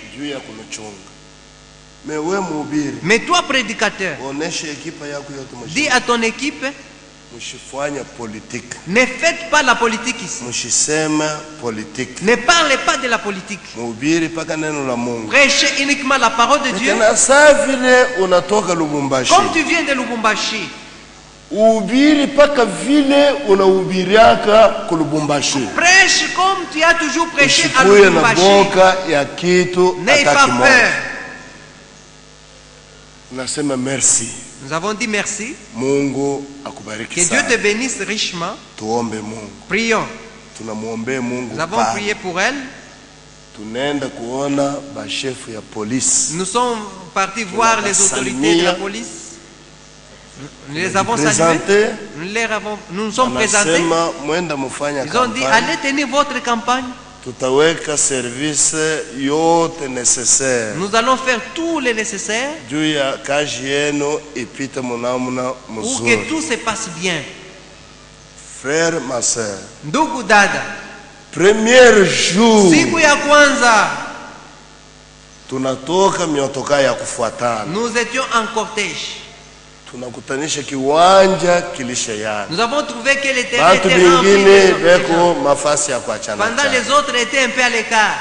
Mais toi, prédicateur, dis à ton équipe, ne faites pas la politique ici. Ne parlez pas de la politique. Prêchez uniquement la parole de Dieu. Comme tu viens de Lubumbashi, prêche comme tu as toujours prêché à Lubumbashi. N'aie pas peur. Nous avons dit merci. Que Dieu te bénisse richement. Prions. Nous avons prié pour elle. Nous sommes partis voir les autorités de la police. Nous les avons salués. Nous nous sommes présentés. Ils ont dit, allez tenir votre campagne. Nous allons faire tout le nécessaire pour que tout se passe bien. Frère, ma soeur, ndugu dada, premier jour siku ya kwanza tunatoka miotoka ya kufuatana, nous étions en cortège. Tunakutanisha kiwanja kilishayana. Nous avons trouvé que le terrain était rempli. Pendant les autres étaient un peu à l'écart.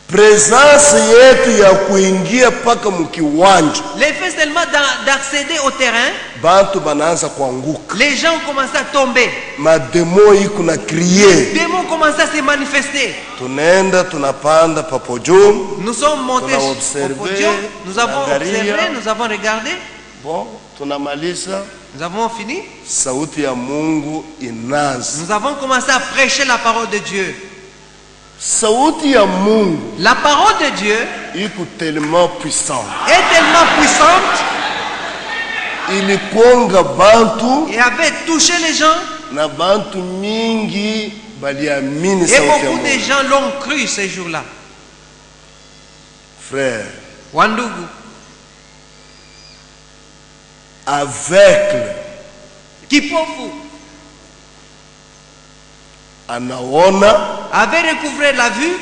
Présence yetu ya kuingia paka mkiwanja. L'effet seulement d'accéder au terrain. Bantu banaanza kuanguka. Les gens commencent à tomber. Mademo iko na crier. Les démons commencent à se manifester. Tunaenda tunapanda pa podium. Nous sommes montés au podium. Nous avons observé, nous avons regardé. Bon, tunamaliza. Nous avons fini. Sauti ya Mungu inaanza. Nous avons commencé à prêcher la parole de Dieu. Sauti ya Mungu, la parole de Dieu est tellement puissante. Ilikonga bantu. Et avait touché les gens. Na bantu mingi baliamini sauti ya Mungu. Et beaucoup de gens l'ont cru ces jours-là. Frère. Wandugu. aveugle kipofu anaona, avait recouvré la vue,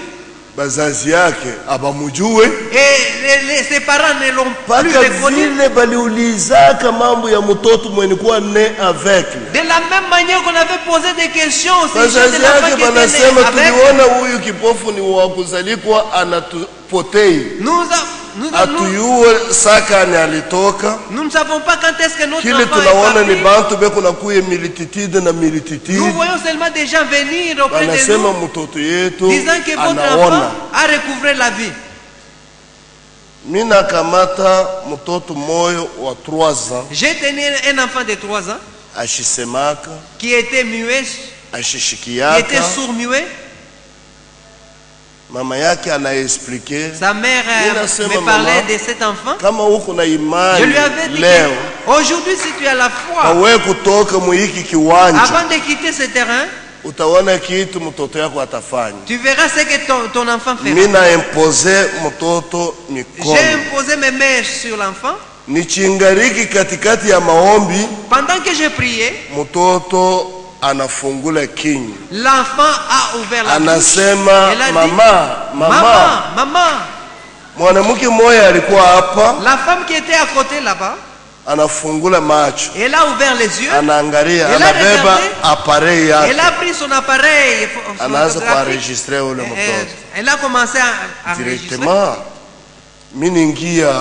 bazazi yake abamujue, et ses parents ne l'ont plus reconnu. Vile baliulizaka mambo ya mtoto mwenye kuwa ne aveugle. De la même manière qu'on avait posé des questions, bazazi yake banasema tuliona huyu kipofu ni wa kuzalikwa anatupotei. Atuyue sakani alitoka. Nous ne savons pas quand est-ce que notre Kile enfant tunaona est ni bantu beko na kuye milititude na milititude. Nous voyons seulement des gens venir auprès de nous, disant que votre enfant a recouvré la vie. Mina kamata mtoto moyo wa 3 ans. J'ai tenu un enfant de 3 ans ashisemaka, qui était muet, ashishikiaka, qui était sourd-muet. Mama yake anaexpliquer. Sa mère me parlait de cet enfant. Kama uko na imani, je lui avais dit leo, aujourd'hui si tu as la foi, wewe kutoka muhiki kiwanja, avant de quitter ce terrain, utaona kitu mtoto yako atafanya. Tu verras ce que ton enfant fera. Mina impose mtoto mikono. J'ai imposé mes mains sur l'enfant. Nichingariki katikati ya maombi. Pendant que je priais, mtoto anafungula kinywa. L'enfant a ouvert la bouche. Anasema mama. Mwanamke mmoja alikuwa hapa. La femme qui était à côté là-bas, anafungula macho. Elle a ouvert les yeux. Anaangalia, anabeba appareil yake. Elle a pris son appareil. Anaanza kuenregistrer ule mtoto. Elle a commencé à enregistrer. Miningia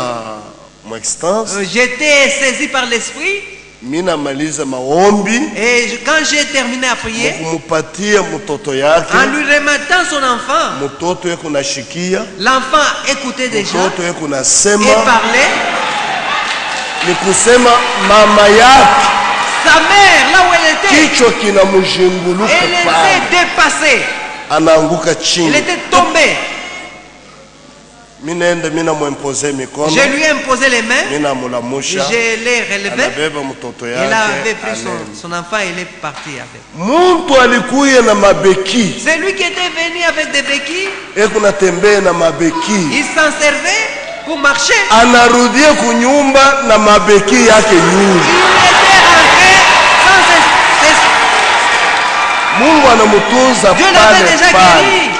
m'extase. J'étais saisi par l'esprit. Mina maliza maombi. Et quand j'ai terminé à prier, kumupatia mtoto yake, en lui remettant son enfant, mtoto yako nashikia, l'enfant écoutait déjà, mtoto yako nasema, et parlait. Ni kusema mama yake, sa mère, là où elle était, kichwa kinamjinguluka elle était dépassée, anaanguka chini, elle était tombée. Je lui ai imposé les mains. Je l'ai relevé. Il avait pris son enfant et il est parti avec. C'est lui qui était venu avec des béquilles. Il s'en servait pour marcher. Il était rentré sans Dieu l'avait déjà guéri.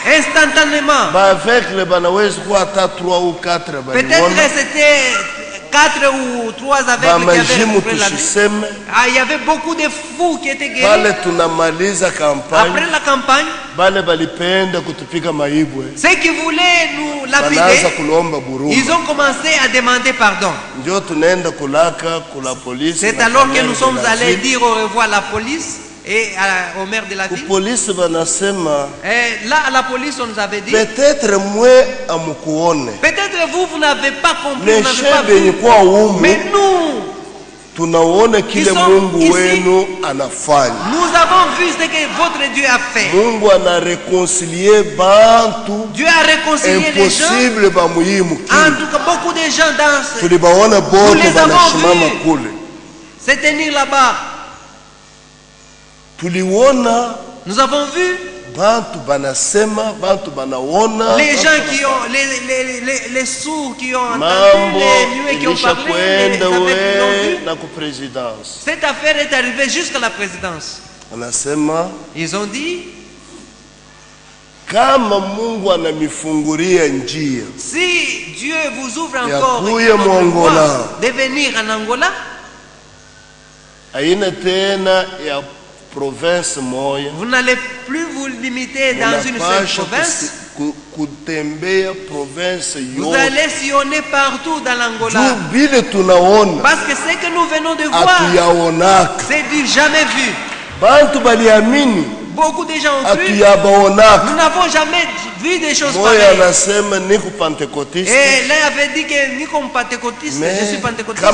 Instantanément. Peut-être que c'était 4 ou 3 aveugles qui avaient recouvré la vie. Il y avait beaucoup de fous qui étaient guéris. Après la campagne, ceux qui voulaient nous lapider, ils ont commencé à demander pardon. C'est alors que nous sommes allés dire au revoir à la police et au maire de la ville. Et là, à la police, on nous avait dit, peut-être vous n'avez pas compris, vous n'avez pas vu. Mais nous, nous avons vu ce que votre Dieu a fait. Dieu a réconcilié les gens. En tout cas, beaucoup de gens dansent. Nous les avons vus se tenir là-bas. Nous avons vu les gens qui ont, les sourds qui ont entendu, les muets qui ont parlé, les aveugles qui ont vu. Cette affaire est arrivée jusqu'à la présidence. Ils ont dit, si Dieu vous ouvre encore une voie de venir en Angola, vous n'allez plus vous limiter dans une seule province. Vous allez sillonner partout dans l'Angola. Parce que ce que nous venons de voir, c'est du jamais vu. Beaucoup de gens ont cru. Nous n'avons jamais vu des choses pareilles. Et là, il avait dit que ni comme pentecôtiste, je suis pentecôtiste.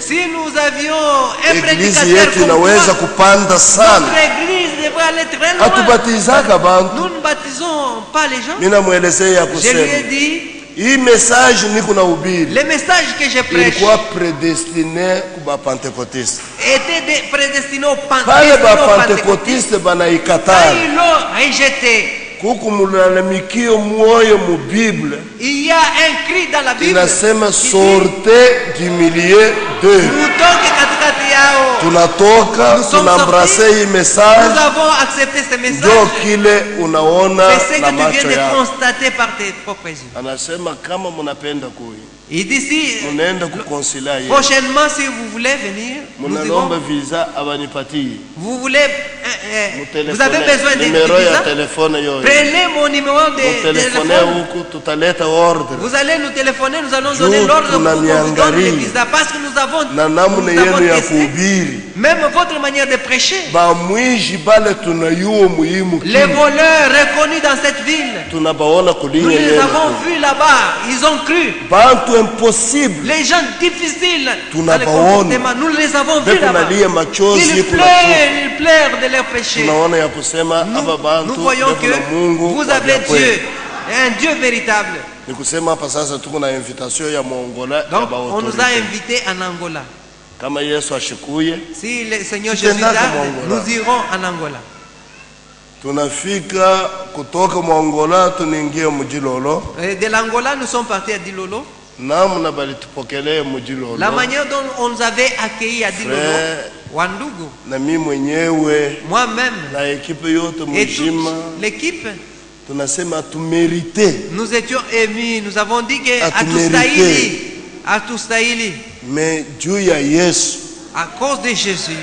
Si nous avions un prédicateur comme toi, notre église devrait aller très loin. Nous ne baptisons pas les gens. Je lui ai dit, le message que j'ai prêché était prédestiné aux pentecôtistes. Quand ils l'ont rejeté, Il y a un cri dans la Bible. Inasema sortez du milieu d'eux. Tunatoka, tunaembrace hii message. Nous avons accepté ce message. Ndio kile unaona na macho yako. C'est ce que tu viens de constater par tes propres yeux. Anasema kama mnapenda kui. Il dit si prochainement si vous voulez venir, vous voulez, vous avez besoin de visa, prenez mon numéro de téléphone. Vous allez nous téléphoner, nous allons donner l'ordre pour qu'on vous donne les visas parce que nous avons testé même votre manière de prêcher. Les voleurs reconnus dans cette ville, nous les avons vus là-bas, ils ont cru. Impossible. Les gens difficiles dans le comportement, nous les avons vus là-bas. Ils pleurent de leurs péchés. Nous voyons que vous avez Dieu, un Dieu véritable. Donc on nous a invités en Angola. Si le Seigneur Jésus là, nous irons en Angola. De l'Angola, nous sommes partis à Dilolo. La manière dont on nous avait accueillis à Dilolo, Wandugu, moi-même et toute l'équipe, nous étions émus, nous avons dit que à Tustaili, mais à cause de Jésus,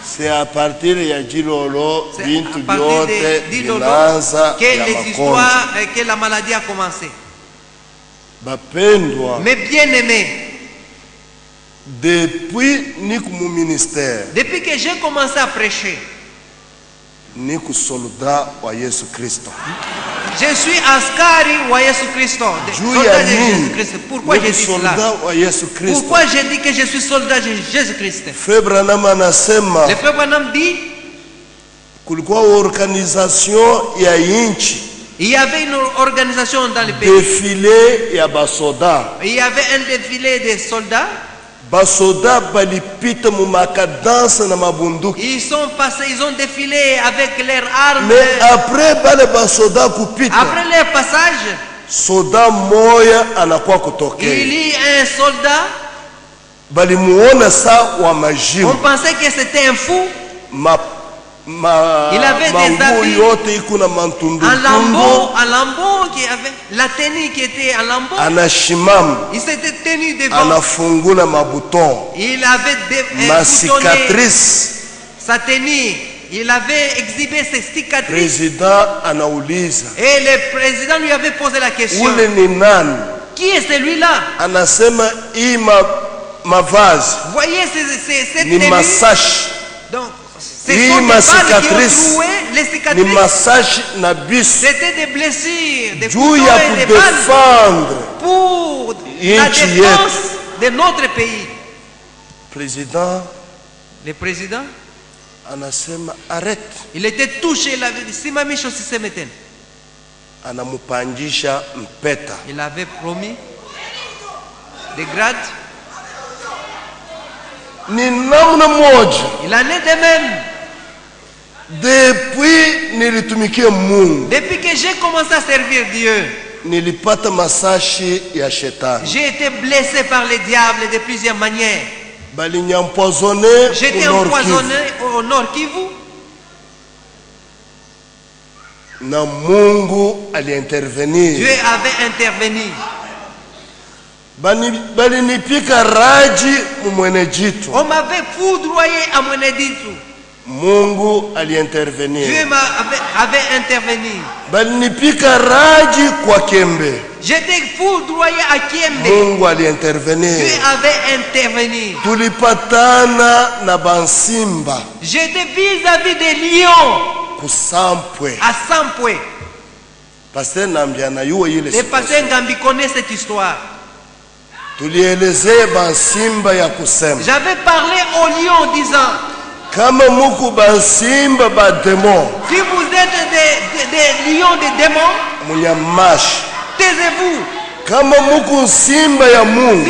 c'est à partir de Dilolo que les histoires, que la maladie a commencé. Mais bien aimé, depuis mon ministère, depuis que j'ai commencé à prêcher, soldat wa Yesu Kristo. Je suis askari wa Yesu Kristo. Pourquoi j'ai dit cela? Pourquoi j'ai dit que je suis soldat de Jésus-Christ? Le frère Branham dit il y avait une organisation dans le pays. Défilé ya basoda. Il y avait un défilé de soldats. Basoda balipita mu makadance na mabunduki. Ils sont passés, ils ont défilé avec leurs armes. Mais après bale basoda kupita, après leur passage, soda moya anakuwa kutokea. Il y a un soldat. Balimuona sa wa majimu. On pensait que c'était un fou. Il avait des habits en lambeau qui avait la tenue qui était en lambeau. Il s'était tenu devant. Il avait cicatrices. Sa tenue. Il avait exhibé ses cicatrices. Et le président lui avait posé la question. Qui est celui-là? Voyez cette tenue. Donc, ma cicatrice, les massage c'était des blessures, des couteaux et des balles pour la défense de notre pays. Le président, arrête. Il était touché, il avait dit, il avait promis des grades. Il en est de même. Depuis que j'ai commencé à servir Dieu, j'ai été blessé par le diable de plusieurs manières. J'étais empoisonné au Nord Kivu. Dieu avait intervenu. On m'avait foudroyé à Mweneditu. Dieu avait intervenu. J'étais foudroyé à Kiembe. Dieu avait intervenu. J'étais vis-à-vis des lions. À Sampwe. Le pasteur Ngambi connaît cette histoire. J'avais parlé aux lions disant, si vous êtes des lions de démons, taisez-vous. Si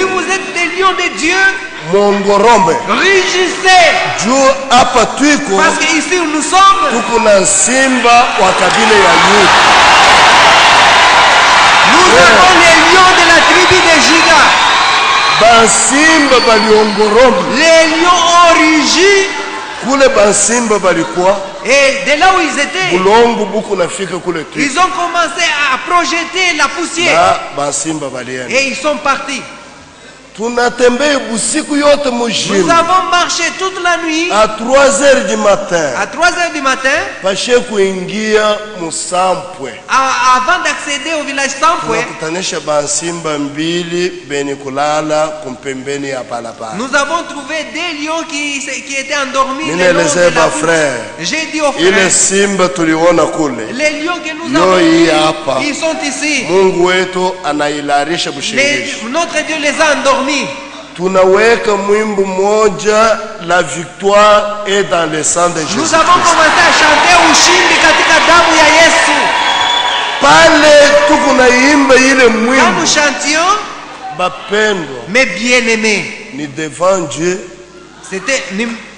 vous êtes des lions de Dieu, Mongorombe. Rugissez. Juu hapa tuko. Parce que ici où nous sommes. Tuko na simba wa kabila ya Yuda. Nous avons les lions de la tribu de Juda. Bansimba baliongorombe. Les lions ont rugi. Kule bansimba balikuwa. Et de là où ils étaient, bulongo buku nafika kule tu. Ils ont commencé à projeter la poussière. Na bansimba balienda. Et ils sont partis. Tunatembea busiku yote mujini. Nous avons marché toute la nuit. À 3h du matin. À 3h du matin. Pashe kuingia Musampwe. Avant d'accéder au village Sampwe. Tunakutanisha bansimba mbili beni kulala kumpembeni ya palapala. Nous avons trouvé des lions qui étaient endormis. J'ai dit aux frères. Ile simba tuliona kule. Les lions que nous avons vus, ils sont ici. Mungu wetu anailarisha bushingishi. Notre Dieu les a endormis. Tunaweka mwimbo moja, la victoire est dans le sang de Jésus. Nous avons commencé à chanter ushindi katika damu ya Yesu. Pale tukunaimba ile mwimbo. Quand nous chantions, bapendo, mes bien-aimés, ni devant Dieu.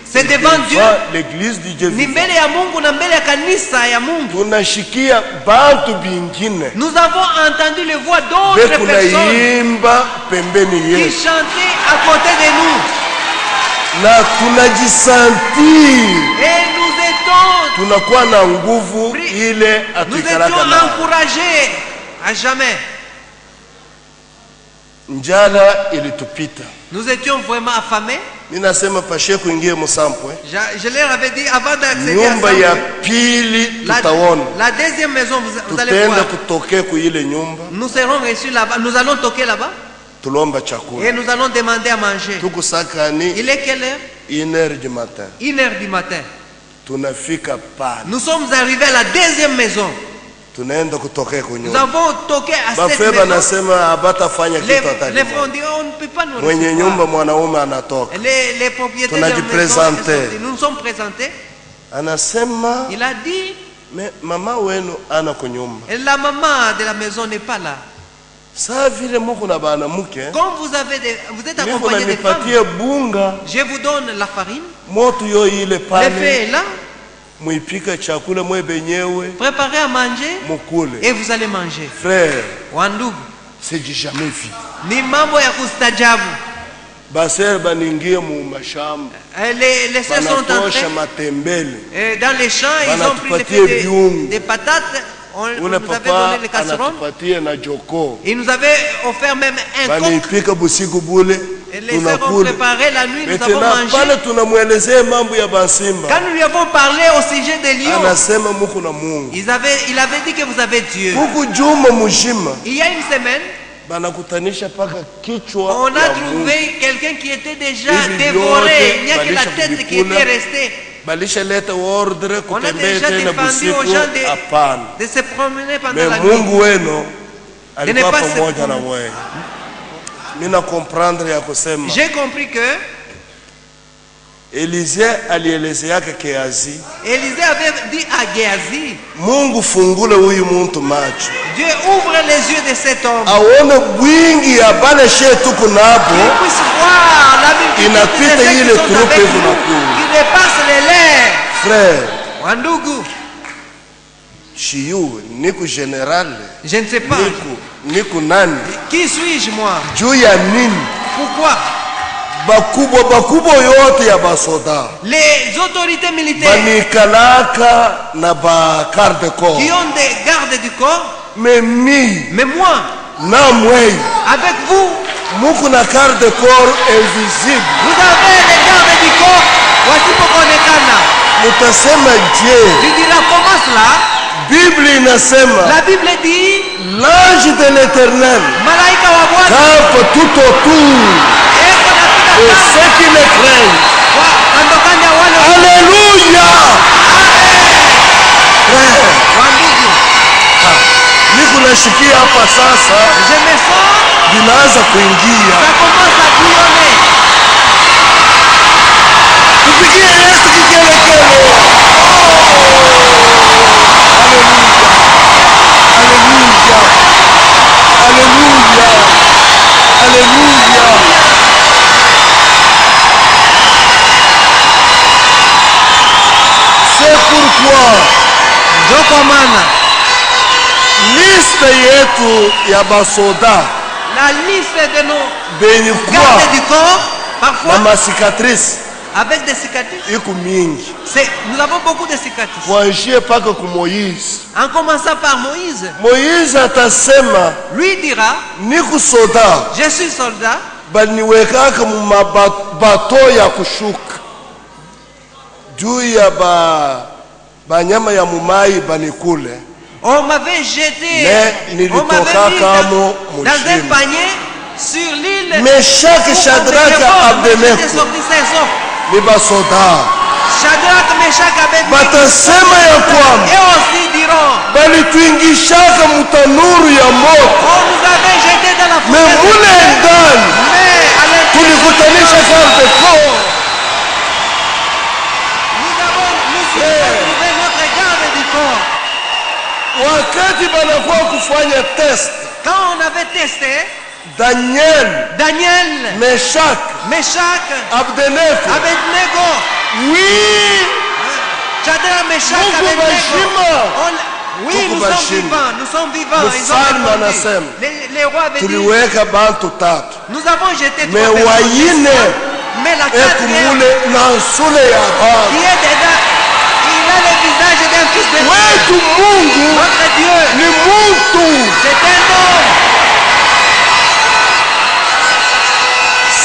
C'est devant Dieu. L'église de Dieu. Ni mbele ya Mungu na mbele ya kanisa ya Mungu. Tunashikia bantu bingine. Nous avons entendu les voix d'autres personnes qui chantaient à côté de nous. Na tunajisentir. Et nous étions. Tunakuwa na nguvu ile atuikalaka. Nous étions encouragés à jamais. Njala ilitupita. Nous étions vraiment affamés. Ninasema pashe kuingia Musampwe. Je leur avais dit avant d'accéder à nyumba ya pili tutaona. La deuxième maison vous allez voir. Kutoke ku ile nyumba. Nous serons reçus là-bas. Nous allons toquer là-bas. Tulomba chakula. Et nous allons demander à manger. Tukusakani. Il est quelle heure? 1h du matin. 1h du matin. Tunafika pale. Nous sommes arrivés à la deuxième maison. Tunaenda kutoka kwa nyumba. Nous avons toqué à cette maison. Nasema abatafanya kitu atali. Les frères ont dit on ne peut pas nous recevoir. Mwenye nyumba mwanaume anatoka. Les propriétaires de la maison nous nous sommes présentés. Anasema il a dit mais mama wenu ana kwa nyumba. Et la maman de la maison n'est pas là. Saa vile mko na bana mke. Comme vous êtes accompagné de femmes. Bunga. Je vous donne la farine. Moto yo ile pale. Le feu est là. Muipika chakula mwe benyewe. Préparez à manger. Mukule. Et vous allez manger. Frère. Wandugu. C'est jamais vu. Ni mambo ya kustajabu. Baser baningie mu mashamba. Les sœurs sont entrées. Matembele. Dans les champs, ils ont pris des patates. On nous avait donné les casseroles. Ils nous avaient offert même un coq. Et les sœurs ont préparé la nuit, nous avons mangé. Quand nous lui avons parlé au sujet des lions, il avait dit que vous avez Dieu. Il y a une semaine, on a trouvé quelqu'un qui était déjà dévoré. Il n'y a que la tête qui était restée. On a déjà défendu aux gens de se promener pendant la nuit. De ne pas se promener. J'ai compris que Élisée alielezeaka Gehazi. Élisée avait dit à Gehazi, Mungu fungule huyu muntu macho. Dieu ouvre les yeux de cet homme. Aone bwingi ya bale shetu kunabo. Il puisse voir la multitude de ceux qui sont avec nous, qui dépassent les lèvres. Frère, Wandugu, Chiyu, niku général. Je ne sais pas. Niku nani? Qui suis-je moi? Juu ya nini? Pourquoi? Bakubwa yote ya basoda. Les autorités militaires. Banikalaka na ba garde corps. Qui ont des gardes du corps. Mais moi. Na mwei. Avec vous. Muku na garde corps invisible. Vous avez les gardes du corps. Voici pourquoi on est là. Mutasema je. Tu diras comment cela? Bible inasema. La Bible dit. L'ange de l'Éternel. Malaika wa Bwana. Campe tout autour. Et ceux qui le craignent. Alléluia. Niko nashikia hapa sasa. Je me sens. Vinaanza kuingia. Ça commence à bouillonner. Tupigie Yesu kigelegele. Alléluia. Alléluia. Alléluia. pourquoi Jokomana. liste yetu ya basoda La liste de nos benye gardes du kwa corps, na parfois masikatrice avec des cicatrices. iko mingi Nous avons beaucoup de cicatrices. kuanzia paka ku Moïse. En commençant par Moïse. Moïse atasema Lui dira, niku soda je suis soldat. baniwekaka mu mabato ya kushuka juu ya banyama ya mumai banikule. On m'avait jeté, on m'avait mis dans un panier sur l'île. Meshaki, Shadrach, Abednego ni basoda. Shadrach, Meshach, Abednego batasema ya kwamba et aussi diront, balituingishaka mutanuru ya moto, on nous avait jeté dans la mais fournaise. mule ndani Mais à l'intérieur, tulikutanisha garde corps. nous avons trouvé notre garde du corps. Wakati banakuwa kufanya test, Quand on avait testé, Daniel, Meshach, Abednego, oui, Shadrach, Meshach, Mungu Abednego. bashima. Oui, Mungu nous sommes bashima. vivants, nous sommes vivants. Ils Mfalme ont répondu. anasema, Les rois avaient dit, tuliweka bantu tatu, nous avons jeté mais trois personnes. wayine Mais la quatrième, ekumule na nsule ya baba qui est dedans, il a le visage d'un fils de Dieu. wetu. Mungu Notre Dieu, ni muntu. c'est un homme.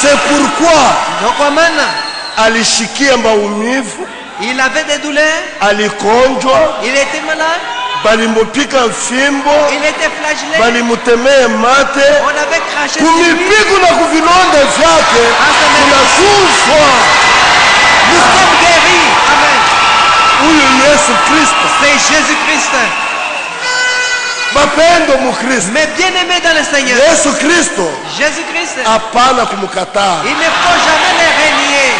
C'est pourquoi Donc, Amana, alishikia maumivu, il avait des douleurs, alikonjwa, il était malade, balimupika fimbo, il était flagellé, balimutemee mate, on avait craché sur lui. kumipigo na kuvilonda vyake kunakuzwa. Nous sommes guéris. Amen. Huyu Yesu Kristo, C'est Jésus-Christ. bapendo mu Kristo. Mais bien-aimé dans le Seigneur, Yesu Kristo Jésus-Christ, hapana kumkataa. il ne faut jamais les renier.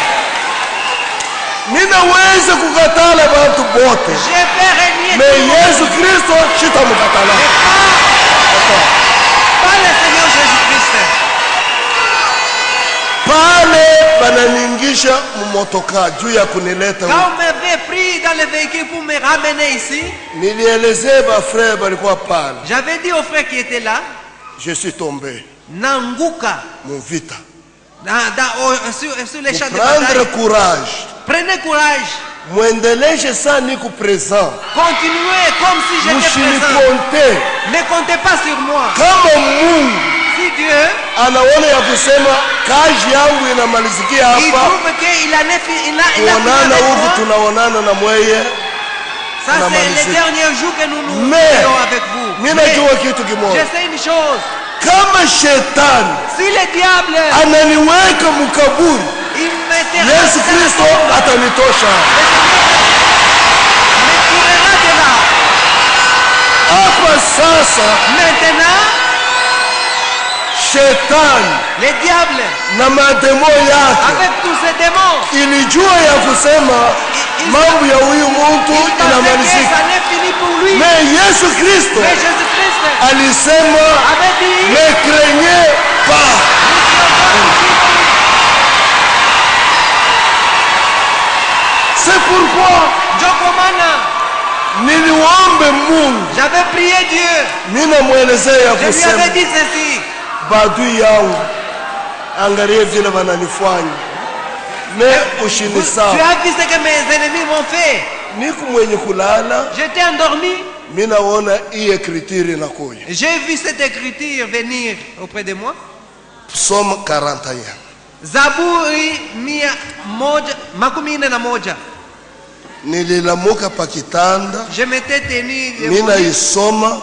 Ninaweza kukatala bantu bote, Je vais renier mais tout le monde. Yesu Kristo shitamukatala. Pas le Seigneur Jésus-Christ. Pale bananingisha mumotoka juu ya kunileta Quand on m'avait pris dans le véhicule pour me ramener ici, nilielezea ba frère balikuwa pale, j'avais dit aux frères qui étaient là, je suis tombé Nanguka, mu vita. sur les champs de Prendre bataille. courage, Prenez courage. muendeleshe saa niko présent, Continuez comme si j'étais présent. mushinikonte. Ne comptez pas sur moi. Kama Mungu Si Dieu, anaona ya kusema kazi yangu inamalizikia il hapa, trouve qu'il en est il a kuonana fini avec huku moi. tunaonana na mweye. Ça c'est les derniers jours que nous nous Mais verrons avec vous. mimi Mais najua kitu je kimoja, sais une chose. kama shetani Si le diable, ananiweka mukaburi, il me Yesu Kristo atanitosha tirera de là. hapa sasa. Maintenant, Shetani le diable, na mademo yake avec tous ces démons, ilijua ya kusema mambo ya huyu mtu il pensait que inamalizika, ça n'est fini pour lui. mais Yesu Kristo Mais Jésus-Christ alisema avait dit, ne craignez pas. C'est pourquoi Jokomana, niliombe Mungu, j'avais prié Dieu. ninamwelezea ya Je lui kusema avais dit ceci. badui yangu, angalie vile wananifanya me ushinisa. Tu as vu ce que mes ennemis m'ont fait. Niko mwenye kulala, J'étais endormi. minaona hii ekritiri inakuja. J'ai vu cette écriture venir auprès de moi. Psalm 41. Zaburi makumi nne na moja. Nililamuka pakitanda, Je m'étais tenu de mina mon lit. isoma,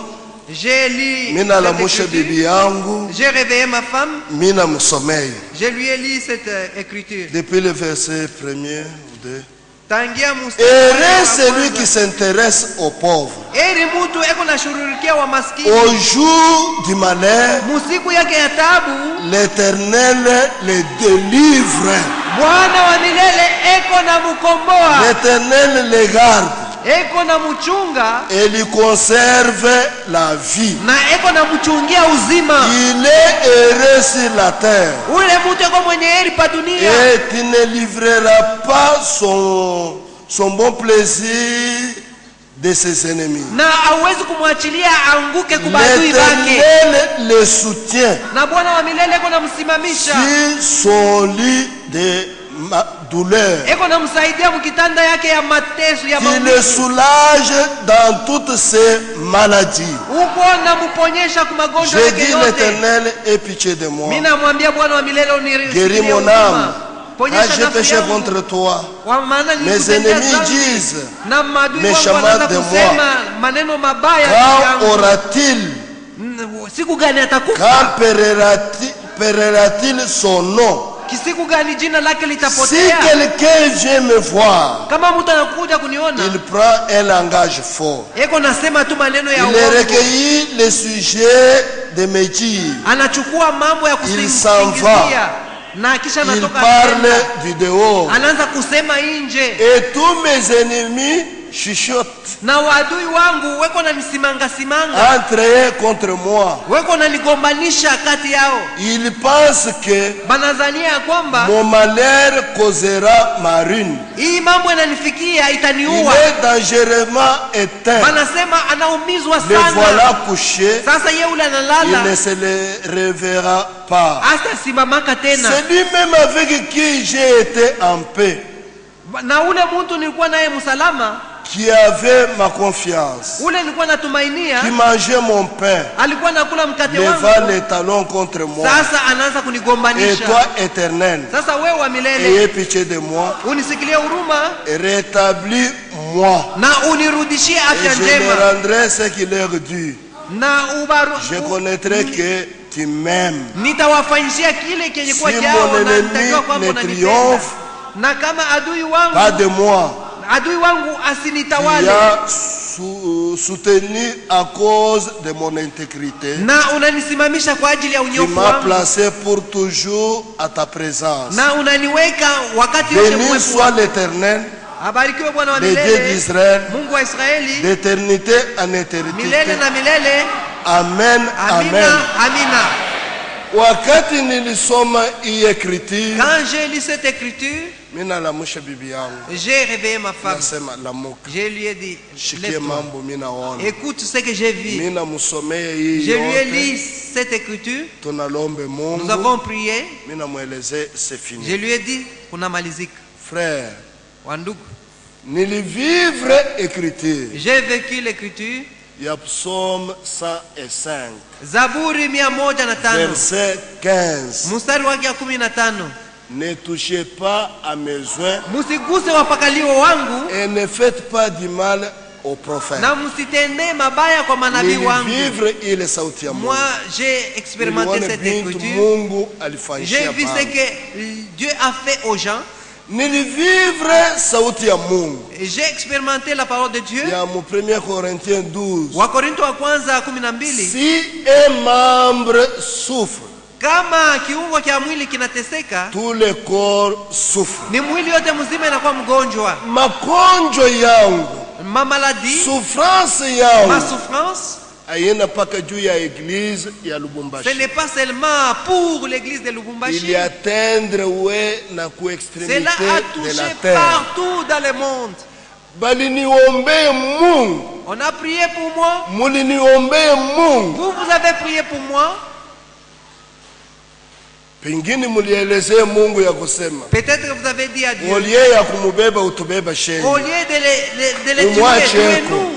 J'ai lu mina cette lamusha écriture. bibi yangu, J'ai réveillé ma femme. mina msomei. Je lui ai lu cette écriture. Depuis le verset 1er ou 2. Tangia mstari Heureux wa celui kwanza. qui s'intéresse aux pauvres. Heri mtu eko na shughulikia wa maskini. Au jour du malheur, Musiku yake ya taabu, l'Éternel les délivre. Bwana wa milele eko na mukomboa. L'Éternel les garde Eko na muchunga et lui conserve la vie. na eko na mchungia uzima. Il est heureux sur la terre. Ule mtu eko mwenye heri pa dunia. Et tu ne livreras pas son bon plaisir de ses ennemis. Na hawezi kumwachilia aanguke kubadui bake. L'Éternel le soutient. Na Bwana wa milele kuna msimamisha. Sur son lit de douleur. Eko na msaidia mkitanda yake ya mateso ya maumivu. Il le soulage dans toutes ses maladies. Uko na mponyesha kwa magonjwa yake yote. Je dis l'Éternel ait pitié de moi. Mimi namwambia Bwana wa milele unirehemu. Guéris mon âme. J'ai péché contre toi. Mes ennemis disent méchamment de moi. Quand aura-t-il? Quand périra-t-il son nom? Si quelqu'un vient me voir, il prend un langage fort. Il recueillit les sujets de mes dires. Il s'en va. Il parle du dehors. Et tous mes ennemis chuchotent. Entre eux contre moi. Ils pensent que mon malheur causera ma ruine. Il est dangereusement éteint. Le voilà couché. Il ne se le reverra pas. C'est lui-même avec qui j'ai été en paix, qui avait ma confiance, qui mangeait mon pain, levant les talons contre moi. Et toi, Éternel, ayez pitié de moi et rétablis-moi, et je leur rendrai ce qui leur est dû. Je connaîtrai que tu m'aimes. Si mon ennemi ne triomphe pas de moi, qui a soutenu à cause de mon intégrité, qui m'a placé pour toujours à ta présence. Béni soit l'Éternel, le Dieu d'Israël, d'éternité en éternité. Amen, amen. Wakati nilisoma hii écriture, quand j'ai lu cette écriture, j'ai réveillé ma femme. Je lui ai dit, écoute ce que j'ai vu. Je lui ai lu cette écriture. Nous avons prié. Je lui ai dit, frère, j'ai vécu l'écriture. Il y a Psaume 105, Zaburi 105, verset 15. Mstari wake 15. Ne touchez pas à mes oins Musiguse wapakaliwa wangu et ne faites pas du mal aux prophètes. Na msitende mabaya kwa manabii wangu. Moi, j'ai expérimenté cette écriture. J'ai vu ce que Dieu a fait aux gens. J'ai expérimenté la parole de Dieu. Wakorintho wa kwanza 12. Si un membre souffre, kama kiungo cha mwili kinateseka, tout le corps souffre. Ni mwili yote mzima inakuwa mgonjwa. Magonjwa yangu, ma maladie, souffrance yangu, ma souffrance, ce n'est pas seulement pour l'église de Lubumbashi. Il y a atteindre na ku extrémité de la terre, partout dans le monde. On a prié pour moi. Vous avez prié pour moi. Peut-être que vous avez dit à Dieu, au lieu de les tuer nous,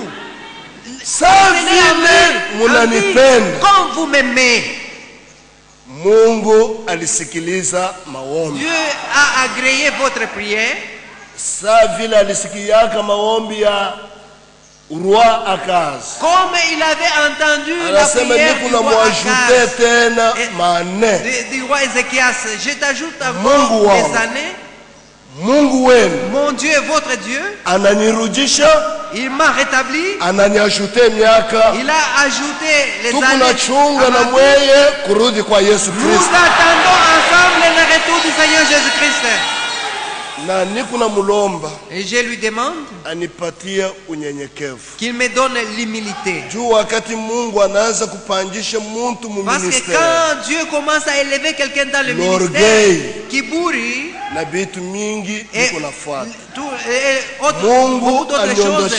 comme vous m'aimez. Dieu a agréé votre prière. Comme il avait entendu la prière du roi Ézéchias, je t'ajoute encore des années. Mon Dieu est votre Dieu. Il m'a rétabli. Il a ajouté les années. Nous attendons ensemble le retour du Seigneur Jésus-Christ. Et je lui demande qu'il me donne l'humilité. Parce que quand Dieu commence à élever quelqu'un dans le ministère, kiburi et beaucoup d'autres choses,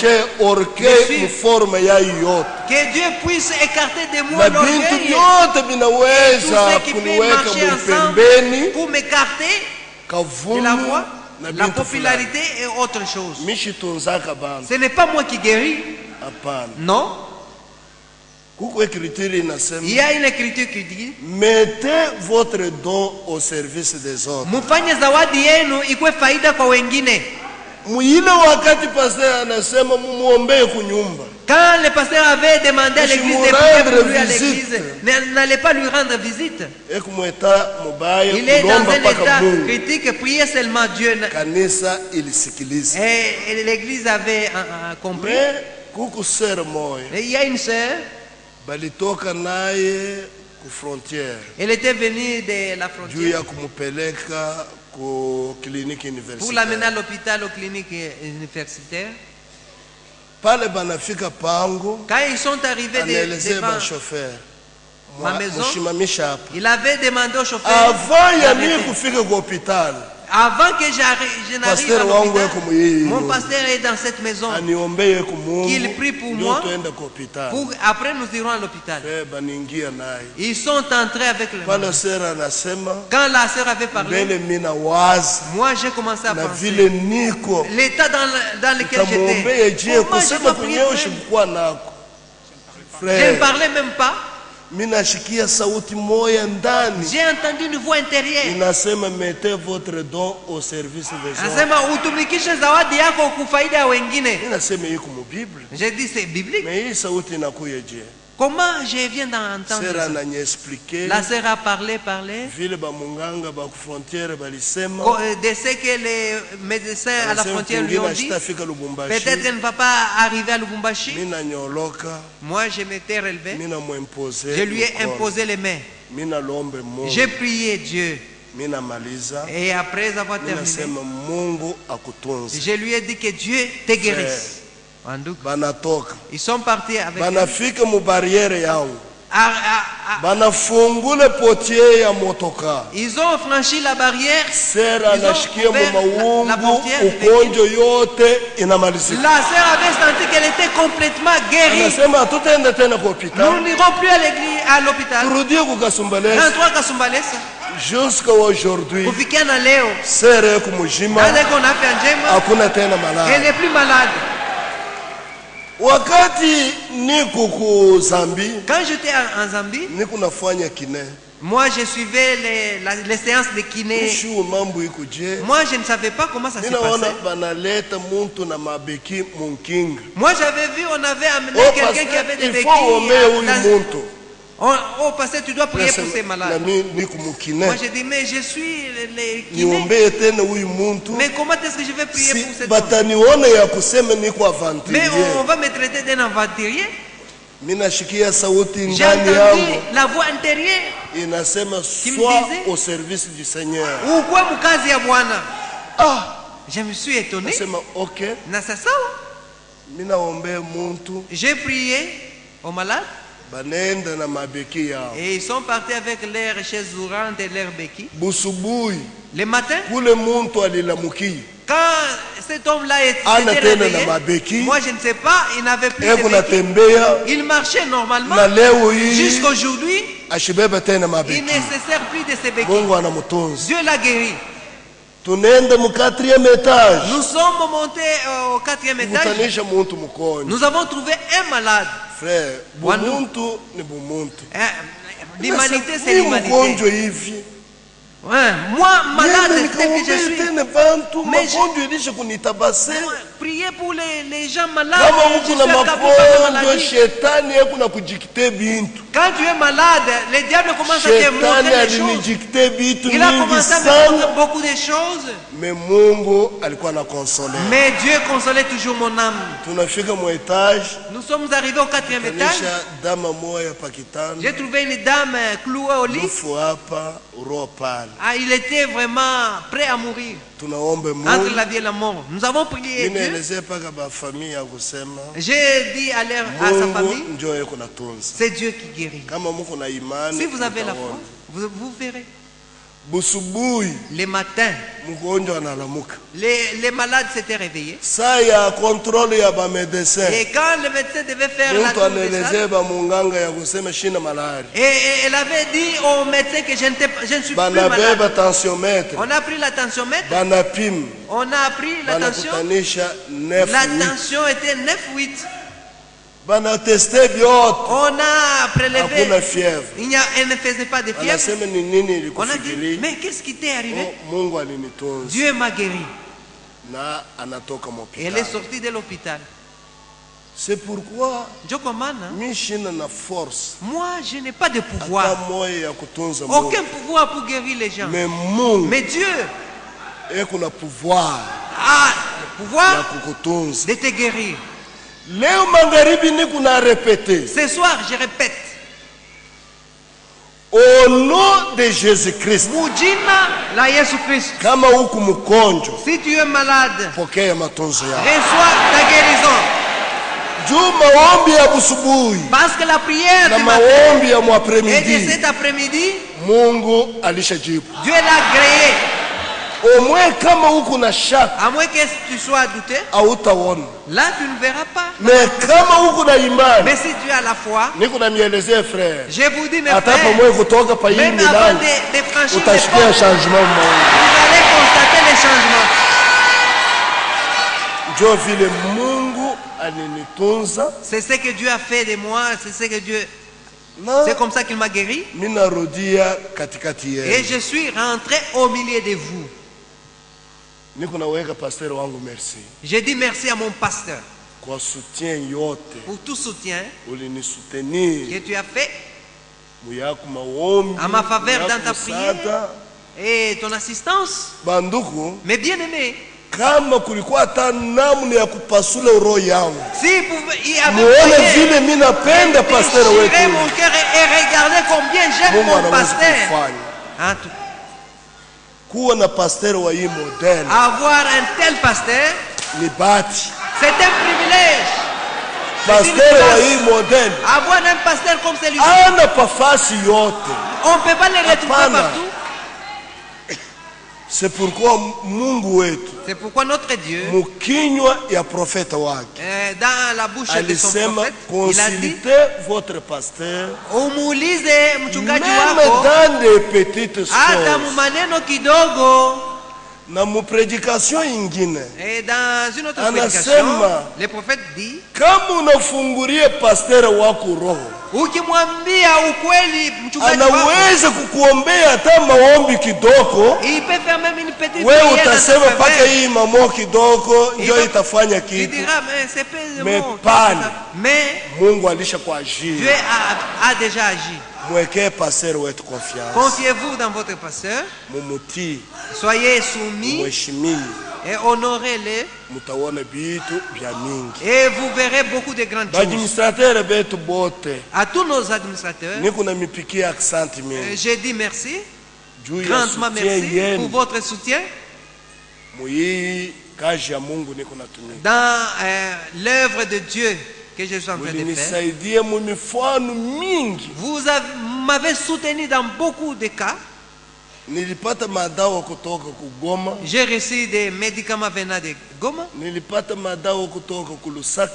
que Dieu puisse écarter de moi l'orgueil et tout ce qui peut marcher ensemble pour m'écarter de la voie, la popularité et autre chose. Ce n'est pas moi qui guéris. Non. Il y a une écriture qui dit: mettez votre don au service des autres. Mufanye zawadi yenu ikuwe faida kwa wengine. Ile wakati pasteur anasema mumuombee kunyumba. Quand le pasteur avait demandé à l'église de prier pour lui à l'église, n'allez pas lui rendre visite. Il est dans un état critique, prier seulement Dieu. Et l'église avait compris. Et il y a une sœur. Elle était venue de la frontière pour l'amener à l'hôpital, aux cliniques universitaires. Quand ils sont arrivés devant ma maison, il avait demandé au chauffeur avant que je n'arrive à l'hôpital, mon pasteur est dans cette maison, qu'il prie pour moi, après nous irons à l'hôpital. Ils sont entrés avec le maman. Quand la sœur avait parlé, moi j'ai commencé à penser l'état dans lequel j'étais. Comment je dois prier pour elle? Je ne parlais même pas. J'ai entendu une voix intérieure. Inasema mettez votre don au service des autres. Anasema utumikishe zawadi yako kwa faida ya wengine. Inasema iko mu Bible. J'ai dit c'est biblique. Mais hii sauti inakuja je? Comment je viens d'entendre ça? La sœur a parlé. De ce que les médecins à la frontière lui ont dit. Peut-être qu'elle ne va pas arriver à Lubumbashi. Moi, je m'étais relevé. Je lui ai imposé les mains. J'ai prié Dieu. Et après avoir terminé, je lui ai dit que Dieu te guérisse. Ils sont partis avec banafika mu barrière yangu banafungule potier ya motoka. Ils ont franchi la barrière. Sera anashikia mu maungu ugonjwa yote inamalizika. La sœur avait senti qu'elle était complètement guérie. Anasema tutaenda tena kwa hospitali. Nous n'irons plus à l'église, à l'hôpital. Turudie ku Kasumbalesa. Rentrons à Kasumbalesa. Jusqu'à aujourd'hui, kufikia na leo, sera yako mujima hakuna tena malade. Elle n'est plus malade. Wakati niko ku Zambie, quand j'étais en Zambie, niko nafanya kiné. Moi je suivais les séances de kiné. Moi je ne savais pas comment ça se passait. Moi j'avais vu, on avait amené quelqu'un qui avait des béquilles. Oh pasteur, tu dois prier pour ces malades. Moi j'ai dit mais je suis les kinés. Mais comment est-ce que je vais prier pour cet homme? Mais on va me traiter d'un aventurier. J'ai entendu la voix intérieure qui me disait au service du Seigneur. Je me suis étonné. J'ai prié aux malades. Et ils sont partis avec leurs chaises roulantes et leurs béquilles. Le matin, quand cet homme-là était réveillé, moi je ne sais pas, il n'avait plus de béquilles. Il marchait normalement. Jusqu'aujourd'hui, il ne se sert plus de ses béquilles. Dieu l'a guéri. Nous sommes montés au 4e étage. Nous avons trouvé un malade. Frère, l'humanité c'est l'humanité. Ouais, moi malade tel que je suis, mais priez pour les gens malades. Quand tu es malade, le diable commence à te montrer des choses. Il a commencé à me montrer beaucoup de choses. Mais Dieu consolait toujours mon âme. Nous sommes arrivés au 4e étage. J'ai trouvé une dame clouée au lit. Il était vraiment prêt à mourir. entre la vie et la mort. Nous avons prié Dieu. J'ai dit à sa famille, c'est Dieu qui guérit. Si vous avez la foi, vous verrez. Les matins, les malades s'étaient réveillés. Et quand le médecin devait faire la tour de salle, et elle avait dit au médecin que je ne suis plus malade. On a pris la tensiomètre. On a pris la tension. La tension était 9,8. On a prélevé, elle ne faisait pas de fièvre. On a dit, mais qu'est-ce qui t'est arrivé? Dieu m'a guéri. Et elle est sortie de l'hôpital. C'est pourquoi moi je n'ai pas de pouvoir, aucun pouvoir pour guérir les gens. Mais Dieu a le pouvoir de te guérir. Ce soir, je répète. Au nom de Jésus-Christ. Si tu es malade, reçois ta guérison. Parce que la prière du matin et de cet après-midi, Dieu l'a créé. Au moins, à moins que tu sois douté, là tu ne verras pas. Mais si tu as la foi, je vous dis mes frères, même avant de franchir les portes, vous allez constater les changements. C'est ce que Dieu a fait de moi, c'est comme ça qu'il m'a guéri. Et je suis rentré au milieu de vous. J'ai dit merci à mon pasteur pour tout soutien que tu as fait à ma faveur dans ta prière et ton assistance. Mais bien aimé, si vous avez mon cœur et regardez combien j'aime mon pasteur. Avoir un tel pasteur, c'est un privilège. Avoir un pasteur comme celui-ci, on ne peut pas le retrouver partout. C'est pourquoi notre Dieu, dans la bouche de son prophète, il a dit, votre pasteur, même dans des petites choses, et dans une autre prédication, le prophète dit, ukimwambia ukweli mchungaji wako, anaweza kukuombea hata maombi kidogo, il peut faire même une petite wewe utasema paka hii mamo kidogo ndio itafanya kitu. Mais Mungu alisha kuagir. Dieu a déjà agi. Mwekee pasteur wetu confiance. Confiez-vous dans votre pasteur. Mumutii. Soyez soumis. Mheshimiwe. Et honorez-les. Et vous verrez beaucoup de grandes choses. À tous nos administrateurs, j'ai dit merci, grandement merci pour votre soutien dans l'œuvre de Dieu que je suis en train de faire. Vous m'avez soutenu dans beaucoup de cas. J'ai reçu des médicaments venant de Goma.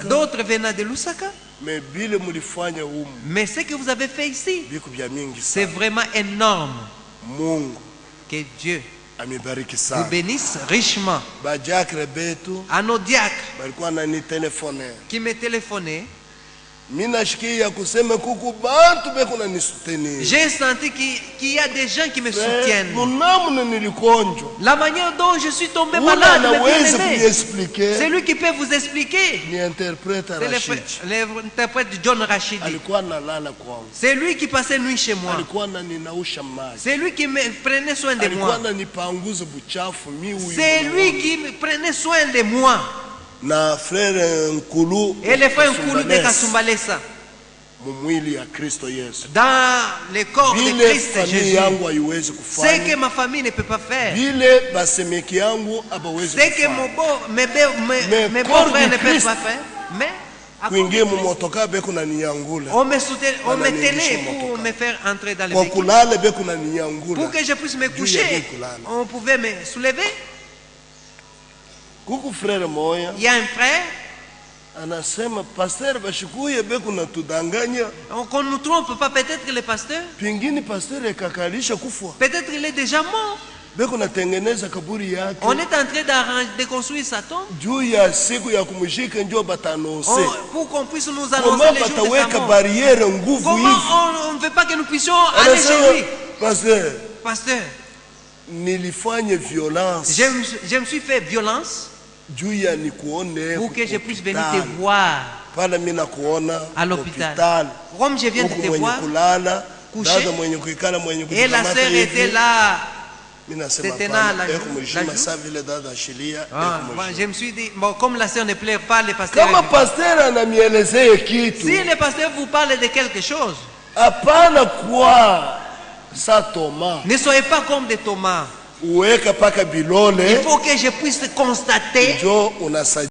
D'autres venant de Lusaka. Mais ce que vous avez fait ici, c'est vraiment énorme. Que Dieu vous bénisse richement. À nos diacres qui me téléphonaient, j'ai senti qu'il y a des gens qui me soutiennent. La manière dont je suis tombé malade, c'est lui qui peut vous expliquer. C'est l'interprète John Rachid. C'est lui qui passait nuit chez moi. C'est lui qui me prenait soin de moi. C'est lui qui me prenait soin de moi. Na frère Nkulu et le frère Nkulu de Kasumbalesa. dans le corps de Christ Jésus. Ce que ma famille ne peut pas faire, ce que mes beaux-frères ne peuvent pas faire, mais on me tenait pour me faire entrer dans le véhicule, pour que je puisse me coucher. On pouvait me soulever. Il y a un frère, anasema pasteur bashikuye beku natudanganya. Qu'on ne nous trompe pas, peut-être que le pasteur, pengine pasteur ekakalisha kufa, peut-être il est déjà mort. Beku natengeneza kaburi yake. On est en train de construire sa tombe. Juu ya siku ya kumshika ndio batanonse. Pour qu'on puisse nous annoncer les jours de sa mort. Barrière nguvu. Comment on ne veut pas que nous puissions aller chez lui? Pasteur, nilifanya violence. Je me suis fait violence pour que je puisse venir te voir à l'hôpital. Comme je viens de te voir couché, et la sœur était là, c'était là la je me suis dit, bon, comme la sœur ne pleure pas, le pasteur, si le pasteur vous parle de quelque chose, ne soyez pas comme des Thomas. Il faut que je puisse constater